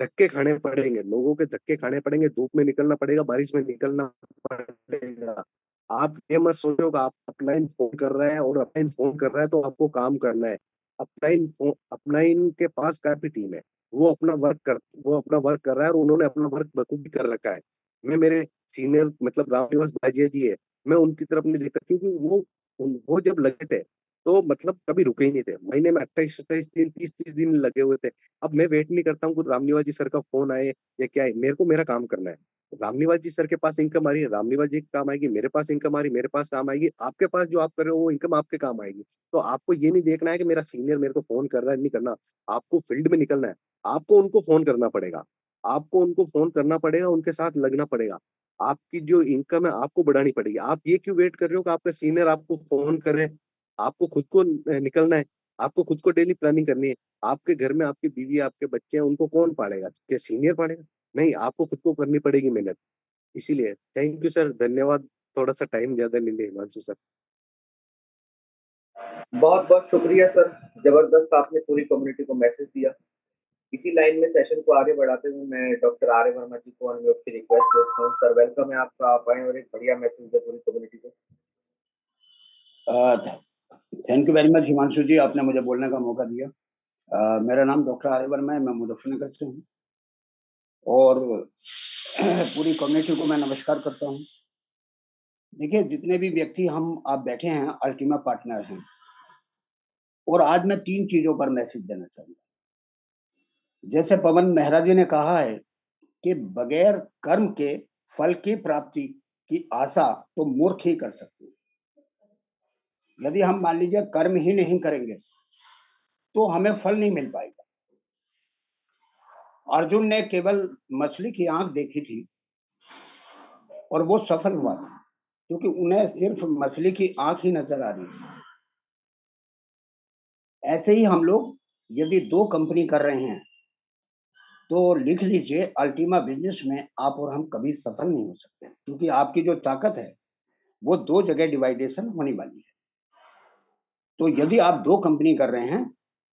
धक्के खाने पड़ेंगे, लोगों के धक्के खाने पड़ेंगे, धूप में निकलना पड़ेगा, बारिश में निकलना पड़ेगा। आप ये मत सोचो कि आप अपलाइन फ़ोन कर रहा है और अपलाइन फ़ोन कर रहा है तो आपको काम करना है। अपलाइन के पास काफ़ी टीम है। वो अपना वर्क कर रहा है और उन्होंने अपना वर्क बखूबी कर रखा है। मैं मेरे सीनियर मतलब रामनिवास भाजिया जी है, मैं उनकी तरफ नहीं देखता क्योंकि वो जब लगे थे, तो मतलब कभी रुके ही नहीं थे। महीने में 28-28 दिन, 30-30 दिन लगे हुए थे। अब मैं वेट नहीं करता हूँ कि रामनिवास जी सर का फ़ोन आए या क्या आए, मेरे को मेरा काम करना है। रामनिवास जी सर के पास इनकम आ रही है, रामनिवास जी के काम आएगी, मेरे पास इनकम आ रही है, मेरे पास काम आएगी, आपके पास जो आप कर रहे हो वो इनकम आपके काम आएगी। तो आपको ये नहीं देखना है कि मेरा सीनियर मेरे को फ़ोन कर रहा है, नहीं करना। आपको फील्ड में निकलना है, आपको उनको फ़ोन करना पड़ेगा। आपको उनको फ़ोन करना पड़ेगा, उनके साथ लगना पड़ेगा। आपकी जो इनकम है आपको बढ़ानी पड़ेगी। आप ये क्यों वेट कर रहे हो कि आपका सीनियर आपको फ़ोन करे? आपको खुद को निकलना है, आपको खुद को डेली प्लानिंग करनी है। आपके घर में आपकी बीवी, आपके बच्चे हैं, उनको कौन पालेगा? क्या सीनियर पालेगा? नहीं, आपको खुद को करनी पड़ेगी मेहनत। इसीलिए थैंक यू सर, धन्यवाद। थोड़ा-सा टाइम ज़्यादा ले लिया हिमांशु सर। बहुत-बहुत शुक्रिया सर, ज़बरदस्त आपने पूरी कम्युनिटी को मैसेज दिया। इसी लाइन में सेशन को आगे बढ़ाते हुए मैं डॉक्टर आर्य वर्मा जी को अनम्यूट की रिक्वेस्ट भेजता हूँ। सर वेलकम है आपका, आप आएँ और एक बढ़िया मैसेज दें पूरी कम्युनिटी को। Thank you very much Himanshu ji, आपने मुझे बोलने का मौका दिया। मेरा नाम डॉक्टर आर्य वर्मा है, मैं मुजफ्फरनगर से हूँ और पूरी कम्युनिटी को मैं नमस्कार करता हूँ। देखिए, जितने भी व्यक्ति आप बैठे हैं, अल्टीमा पार्टनर हैं और आज मैं 3 चीज़ों पर मैसेज देना चाहूँगा। जैसे पवन मेहरा जी ने कहा है कि बगैर कर्म के फल की प्राप्ति की आशा तो मूर्ख ही कर सकते हैं। यदि हम मान लीजिए कर्म ही नहीं करेंगे, तो हमें फल नहीं मिल पाएगा। अर्जुन ने केवल मछली की आँख देखी थी और वो सफल हुआ था, क्योंकि उन्हें सिर्फ मछली की आँख ही नज़र आ रही थी। ऐसे ही हम लोग यदि 2 कंपनी कर रहे हैं, तो लिख लीजिए अल्टीमा बिज़नेस में आप और हम कभी सफल नहीं हो सकते, क्योंकि आपकी जो ताकत है, वो 2 जगह डिवाइडेशन होने वाली है। तो यदि आप 2 कंपनी कर रहे हैं,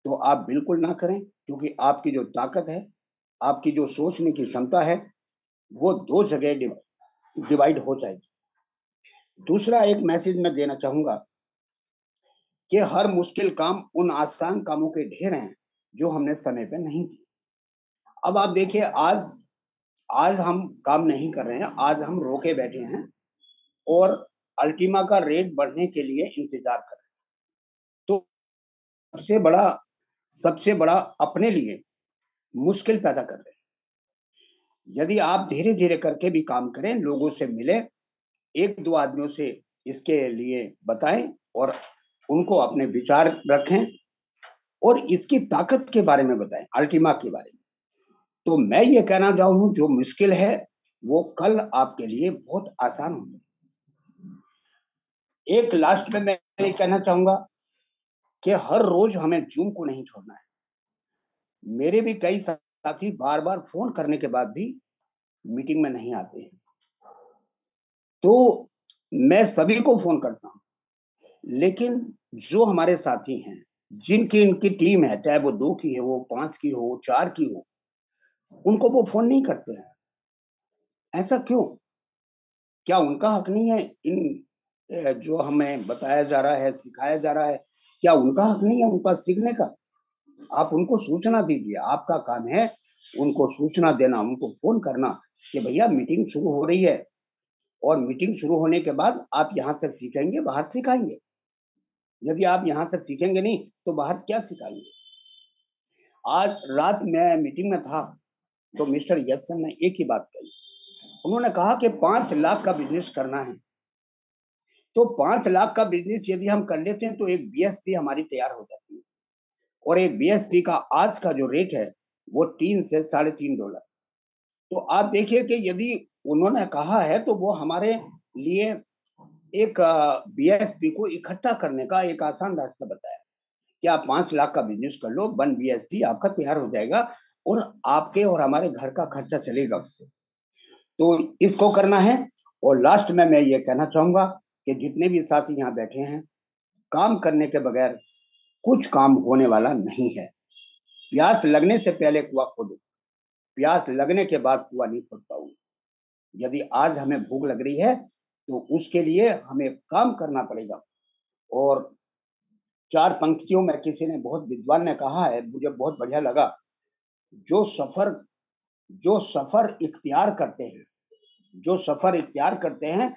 तो आप बिल्कुल ना करें, क्योंकि आपकी जो ताकत है, आपकी जो सोचने की क्षमता है, वो 2 जगह डिवाइड हो जाएगी। दूसरा एक मैसेज मैं देना चाहूँगा कि हर मुश्किल काम उन आसान कामों के ढेर हैं, जो हमने समय पे नहीं किए। अब आप देखिए आज आज हम काम नहीं कर रहे हैं, आज हम रोके बैठे हैं और अल्टीमा का रेट बढ़ने के लिए इंतज़ार कर रहे हैं। तो सबसे बड़ा अपने लिए मुश्किल पैदा कर रहे हैं। यदि आप धीरे-धीरे करके भी काम करें, लोगों से मिलें, 1-2 आदमियों से इसके लिए बताएँ और उनको अपने विचार रखें और इसकी ताकत के बारे में बताएँ, अल्टीमा के बारे में। तो मैं ये कहना चाहूँ जो मुश्किल है, वो कल आपके लिए बहुत आसान हो जाए। एक लास्ट में मैं ये कहना चाहूँगा कि हर रोज़ हमें ज़ूम को नहीं छोड़ना है। मेरे भी कई साथी बार-बार फ़ोन करने के बाद भी मीटिंग में नहीं आते हैं। तो मैं सभी को फ़ोन करता हूँ, लेकिन जो हमारे साथी हैं, जिनकी इनकी टीम है, चाहे वो 2 की हो, 5 की हो, 4 की हो, उनको वो फ़ोन नहीं करते हैं। ऐसा क्यों? क्या उनका हक नहीं है इन जो हमें बताया जा रहा है, सिखाया जा रहा है, क्या उनका हक नहीं है उन पर सीखने का? आप उनको सूचना दीजिए, आपका काम है उनको सूचना देना, उनको फ़ोन करना कि भैया मीटिंग शुरू हो रही है और मीटिंग शुरू होने के बाद आप यहाँ से सीखेंगे, बाहर सिखाएँगे। यदि आप यहाँ से सीखेंगे नहीं, तो बाहर क्या सिखाएँगे? आज रात मैं मीटिंग में था, तो मिस्टर यस सर ने एक ही बात कही। उन्होंने कहा कि 5 लाख का बिज़नेस करना है, तो 5 लाख का बिज़नेस यदि हम कर लेते हैं, तो एक बीएसपी हमारी तैयार हो जाती है और एक बीएसपी का आज का जो रेट है, वो 3 से साढ़े $3। तो आप देखिए कि यदि उन्होंने कहा है, तो वो हमारे लिए एक बीएसपी को इकट्ठा करने का एक आसान रास्ता बताया कि आप 5 लाख का बिज़नेस कर लो, 1 बीएसपी आपका तैयार हो जाएगा और आपके और हमारे घर का खर्चा चलेगा उससे। तो इसको करना है और लास्ट में मैं ये कहना चाहूँगा कि जितने भी साथी यहाँ बैठे हैं, काम करने के बगैर कुछ काम होने वाला नहीं है। प्यास लगने से पहले कुआँ खोदो, प्यास लगने के बाद कुआँ नहीं खोद पाओगे। यदि आज हमें भूख लग रही है, तो उसके लिए हमें काम करना पड़ेगा और 4 पंक्तियों में किसी ने बहुत विद्वान ने कहा है, मुझे बहुत बढ़िया लगा, जो सफ़र जो सफ़र इख्तियार करते हैं जो सफ़र इख्तियार करते हैं,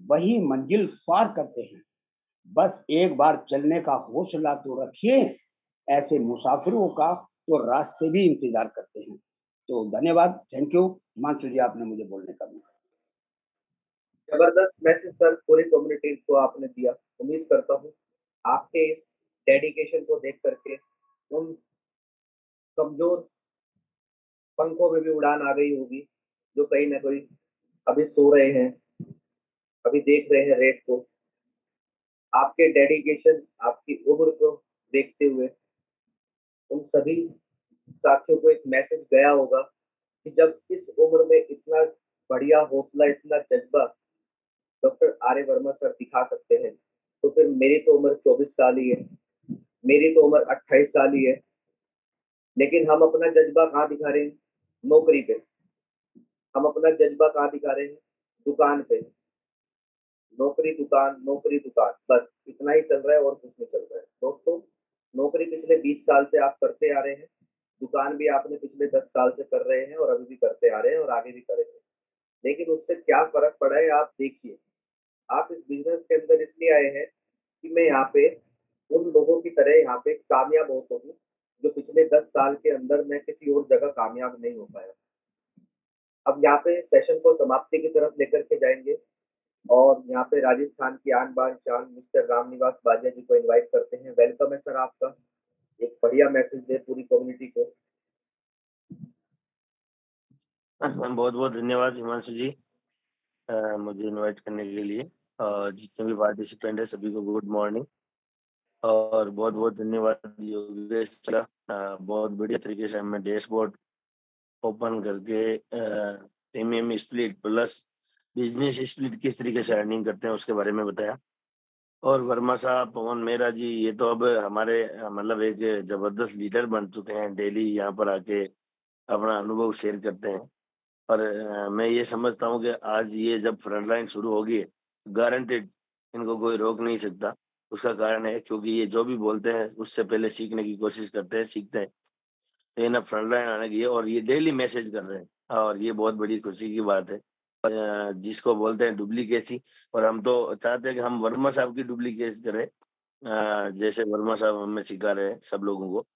वही मंजिल पार करते हैं। बस एक बार चलने का हौसला तो रखिए, ऐसे मुसाफिरों का तो रास्ते भी इंतज़ार करते हैं। तो धन्यवाद, थैंक यू। हिमांशु जी, आपने मुझे बोलने का मौका जबरदस्त मैसेज सर पूरी कम्युनिटी को आपने दिया। उम्मीद करता हूँ आपके इस डेडिकेशन को देख करके उन कमज़ोर पंखों में भी उड़ान आ गई होगी, जो कहीं न कहीं अभी सो रहे हैं, अभी देख रहे हैं रेट को। आपके डेडिकेशन, आपकी उम्र को देखते हुए उन सभी साथियों को एक मैसेज गया होगा कि जब इस उम्र में इतना बढ़िया हौसला, इतना जज़्बा डॉक्टर आर्य वर्मा सर दिखा सकते हैं, तो फिर मेरी तो उम्र 24 साल ही है, मेरी तो उम्र 28 साल ही है, लेकिन हम अपना जज़्बा कहाँ दिखा रहे हैं? नौकरी पे। हम अपना जज़्बा कहाँ दिखा रहे हैं? दुकान पे। नौकरी, दुकान, बस इतना ही चल रहा है और कुछ नहीं चल रहा है। दोस्तों, नौकरी पिछले 20 साल से आप करते आ रहे हैं, दुकान भी आपने पिछले 10 साल से कर रहे हैं और अभी भी करते आ रहे हैं और आगे भी करेंगे। लेकिन उससे क्या फ़र्क पड़ा है आप देखिए। आप इस बिज़नेस के अंदर इसलिए आए हैं कि मैं यहाँ पे उन लोगों की तरह यहाँ पे कामयाब हो सकूँ, जो पिछले 10 साल के अंदर मैं किसी और जगह कामयाब नहीं हो पाया। अब यहाँ पे सेशन को समाप्ति की तरफ लेकर के जाएँगे और यहाँ पे राजस्थान की आन बान शान मिस्टर रामनिवास बाजिया जी को इनवाइट करते हैं। वेलकम है सर आपका। एक बढ़िया मैसेज दें पूरी कम्युनिटी को। बहुत बहुत धन्यवाद हिमांशु जी, मुझे इनवाइट करने के लिए। और जितने भी पार्टिसिपेंट है सभी को गुड मॉर्निंग और बहुत बहुत धन्यवाद योगेश सर। बहुत बढ़िया तरीके से हमने डैशबोर्ड ओपन करके premium split plus business split किस तरीके से अर्निंग करते हैं उसके बारे में बताया। और वर्मा साहब, पवन मेहरा जी, ये तो अब हमारे मतलब एक जबरदस्त लीडर बन चुके हैं। डेली यहाँ पर आके अपना अनुभव शेयर करते हैं और मैं ये समझता हूँ कि आज ये जब फ्रंट लाइन शुरू होगी, गारंटेड इनको कोई रोक नहीं सकता। उसका कारण है क्योंकि ये जो भी बोलते हैं उससे पहले सीखने की कोशिश करते हैं, सीखते हैं। तो ये ना फ्रंट लाइन आने की है और ये डेली मैसेज कर रहे हैं और ये बहुत बड़ी खुशी की बात है। जिसको बोलते हैं डुप्लीकेसी, और हम तो चाहते हैं कि हम वर्मा साहब की डुप्लीकेसी करें, जैसे वर्मा साहब हमें सिखा रहे हैं सब लोगों को।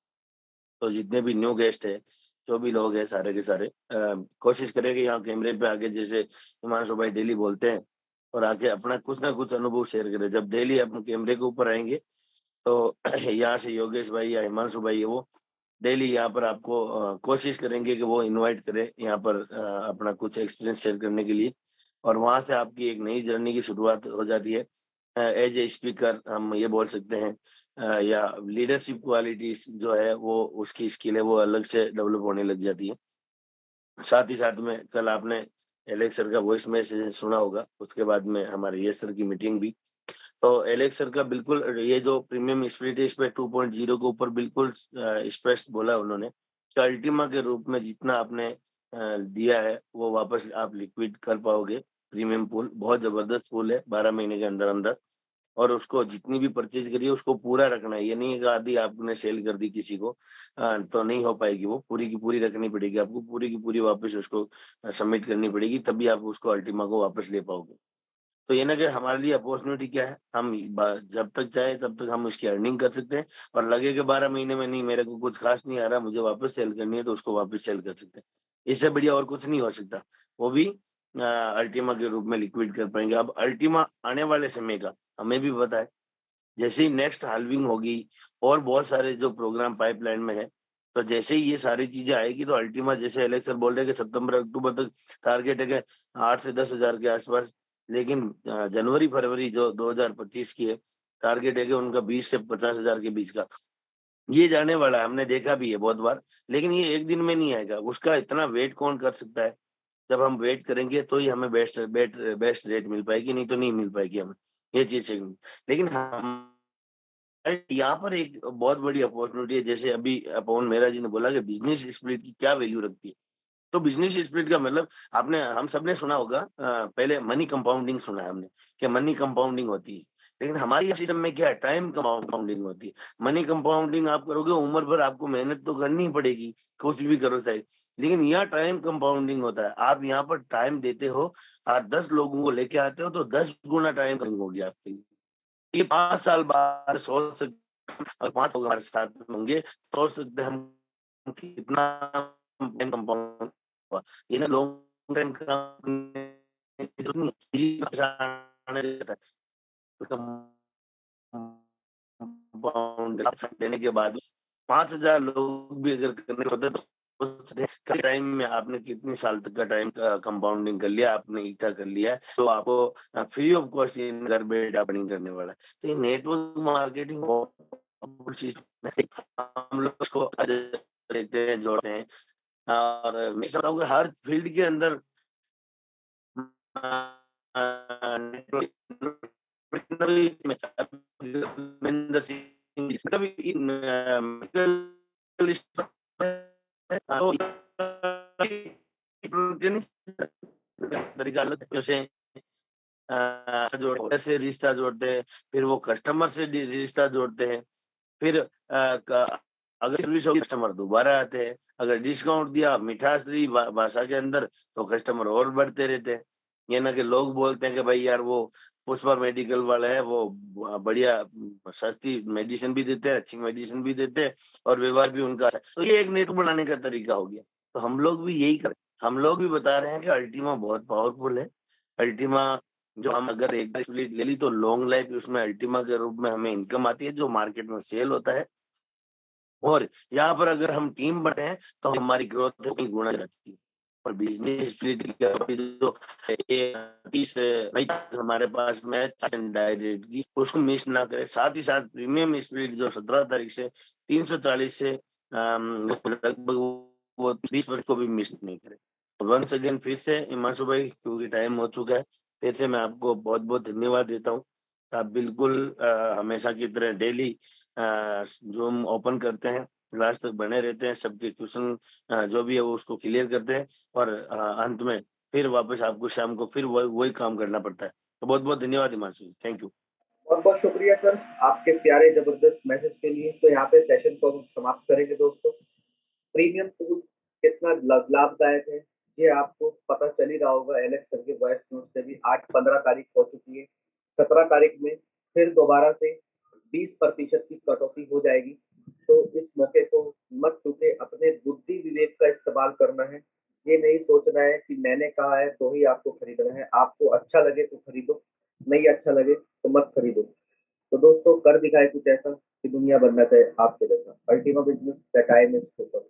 तो जितने भी न्यू गेस्ट है, जो भी लोग हैं सारे के सारे कोशिश करें कि यहाँ कैमरे पे आके जैसे हिमांशु भाई डेली बोलते हैं और आके अपना कुछ ना कुछ अनुभव शेयर करें। जब डेली हम कैमरे के ऊपर आएंगे तो यहाँ से योगेश भाई या हिमांशु भाई है वो डेली यहाँ पर आपको कोशिश करेंगे कि वो इनवाइट करें यहाँ पर अपना कुछ एक्सपीरियंस शेयर करने के लिए, और वहाँ से आपकी एक नई जर्नी की शुरुआत हो जाती है। एज ए स्पीकर हम ये बोल सकते हैं, या लीडरशिप क्वालिटीज जो है वो उसकी स्किल है वो अलग से डेवलप होने लग जाती है। साथ ही साथ में कल आपने एलेक्स सर का वॉइस मैसेज सुना होगा, उसके बाद में हमारे यश सर की मीटिंग भी। तो एलेक्स सर का बिल्कुल ये जो प्रीमियम स्प्लिट है इस पे 2.0 के ऊपर बिल्कुल स्पष्ट बोला उन्होंने कि अल्टीमा के रूप में जितना आपने दिया है वो वापस आप लिक्विड कर पाओगे। प्रीमियम पूल बहुत जबरदस्त पूल है 12 महीने के अंदर अंदर, और उसको जितनी भी परचेज करी है उसको पूरा रखना है। ये नहीं है कि आधी आपने सेल कर दी किसी को तो नहीं हो पाएगी, वो पूरी की पूरी रखनी पड़ेगी आपको, पूरी की पूरी वापस उसको सबमिट करनी पड़ेगी, तभी आप उसको अल्टीमा को वापस ले पाओगे। तो ये ना कि हमारे लिए अपॉर्चुनिटी क्या है, हम जब तक चाहे तब तक हम इसकी अर्निंग कर सकते हैं, और लगे कि 12 महीने में नहीं मेरे को कुछ खास नहीं आ रहा मुझे वापस सेल करनी है तो उसको वापस सेल कर सकते हैं। इससे बढ़िया और कुछ नहीं हो सकता, वो भी अल्टीमा के रूप में लिक्विड कर पाएंगे। अब अल्टीमा आने वाले समय का हमें भी पता है, जैसे ही नेक्स्ट हाल्विंग होगी और बहुत सारे जो प्रोग्राम पाइपलाइन में है, तो जैसे ही ये सारी चीजें आएगी तो अल्टीमा जैसे एलेक्स सर बोल रहे हैं कि सितंबर अक्टूबर तक टारगेट है कि 8 से 10 हजार के आसपास, लेकिन जनवरी फरवरी जो 2025 की है टारगेट है कि उनका 20 से 50 हजार के बीच का ये जाने वाला है। हमने देखा भी है बहुत बार, लेकिन ये एक दिन में नहीं आएगा। उसका इतना वेट कौन कर सकता है? जब हम वेट करेंगे तो ही हमें बेस्ट रेट मिल पाएगी, नहीं तो नहीं मिल पाएगी हमें, ये चीज है। लेकिन हम यहाँ पर एक बहुत बड़ी अपॉर्चुनिटी है, जैसे अभी पवन मेहरा जी ने बोला कि बिजनेस स्प्लिट की क्या वैल्यू रखती है। तो बिजनेस स्प्लिट का मतलब आपने हम सबने सुना होगा, पहले मनी कंपाउंडिंग सुना है हमने कि मनी कंपाउंडिंग होती है, लेकिन हमारी सिस्टम में क्या है, टाइम कंपाउंडिंग होती है। मनी कंपाउंडिंग आप करोगे उम्र भर आपको मेहनत तो करनी ही पड़ेगी, कुछ भी करो चाहे, लेकिन यहाँ टाइम कंपाउंडिंग होता है। आप यहाँ पर टाइम देते हो और 10 लोगों को लेके आते हो तो 10 गुना टाइम होगी आपके लिए। ये 5 साल बाद सोच सकते, और 5 लोग हमारे साथ में होंगे, सोच सकते हैं हम कितना टाइम कंपाउंड हुआ। ये ना लॉन्ग टाइम कंपाउंड देने के बाद 5,000 लोग भी अगर करने होते तो टाइम में आपने कितने साल तक का टाइम कंपाउंडिंग कर लिया, आपने इकट्ठा कर लिया है, तो आपको फ्री ऑफ कॉस्ट घर बैठे अर्निंग करने वाला है। तो ये नेटवर्क मार्केटिंग हम लोग उसको देखते हैं, जोड़ते हैं, और मैं समझता हूँ कि हर फील्ड के अंदर महेंद्र सिंह जी, कभी तरीका अलग से से रिश्ता जोड़ते हैं, फिर वो कस्टमर से रिश्ता जोड़ते हैं, फिर अगर सर्विस होगी कस्टमर दोबारा आते हैं, अगर डिस्काउंट दिया मिठास दी भाषा के अंदर तो कस्टमर और बढ़ते रहते हैं। ये ना कि लोग बोलते हैं कि भाई यार वो पुष्पा मेडिकल वाला है, वो बढ़िया सस्ती मेडिसिन भी देते हैं, अच्छी मेडिसिन भी देते हैं, और व्यवहार भी उनका अच्छा है। तो ये एक नेटवर्क बनाने का तरीका हो गया। तो हम लोग भी यही करें, हम लोग भी बता रहे हैं कि अल्टीमा बहुत पावरफुल है। अल्टीमा जो हम अगर एक बार स्प्लिट ले ली तो लॉन्ग लाइफ उसमें अल्टीमा के रूप में हमें इनकम आती है जो मार्केट में सेल होता है, और यहाँ पर अगर हम टीम बने हैं तो हमारी ग्रोथ कई गुना जाती है। और बिजनेस स्प्लिट जो 30 मई तक हमारे पास में डायरेक्ट की उसको मिस ना करें। साथ ही साथ प्रीमियम स्प्लिट जो 17 तारीख से 340 से लगभग वो 30 को भी मिस नहीं करें। वंस अगेन फिर से हिमांशु भाई, क्योंकि टाइम हो चुका है, फिर से मैं आपको बहुत बहुत धन्यवाद देता हूँ। आप बिल्कुल हमेशा की तरह डेली जूम ओपन करते हैं, लास्ट तक बने रहते हैं, सबके क्वेश्चन जो भी है वो उसको क्लियर करते हैं, और अंत में फिर वापस आपको शाम को फिर वही काम करना पड़ता है। तो बहुत बहुत धन्यवाद हिमांशु जी, थैंक यू। बहुत बहुत शुक्रिया सर आपके प्यारे जबरदस्त मैसेज के लिए। तो यहाँ पे सेशन को हम समाप्त करेंगे दोस्तों। प्रीमियम टूल कितना लाभदायक है ये आपको पता चल ही रहा होगा। एलेक्स सर के वॉइस नोट से भी आज 15 तारीख हो चुकी है। 17 तारीख में फिर दोबारा से 20% की कटौती हो जाएगी। तो इस मौके को मत चूके, अपने बुद्धि विवेक का इस्तेमाल करना है। ये नहीं सोचना है कि मैंने कहा है तो ही आपको खरीदना है। आपको अच्छा लगे तो खरीदो, नहीं अच्छा लगे तो मत खरीदो। तो दोस्तों कर दिखाए कुछ ऐसा कि दुनिया बनना चाहे आपके जैसा। Ultima business the time is super.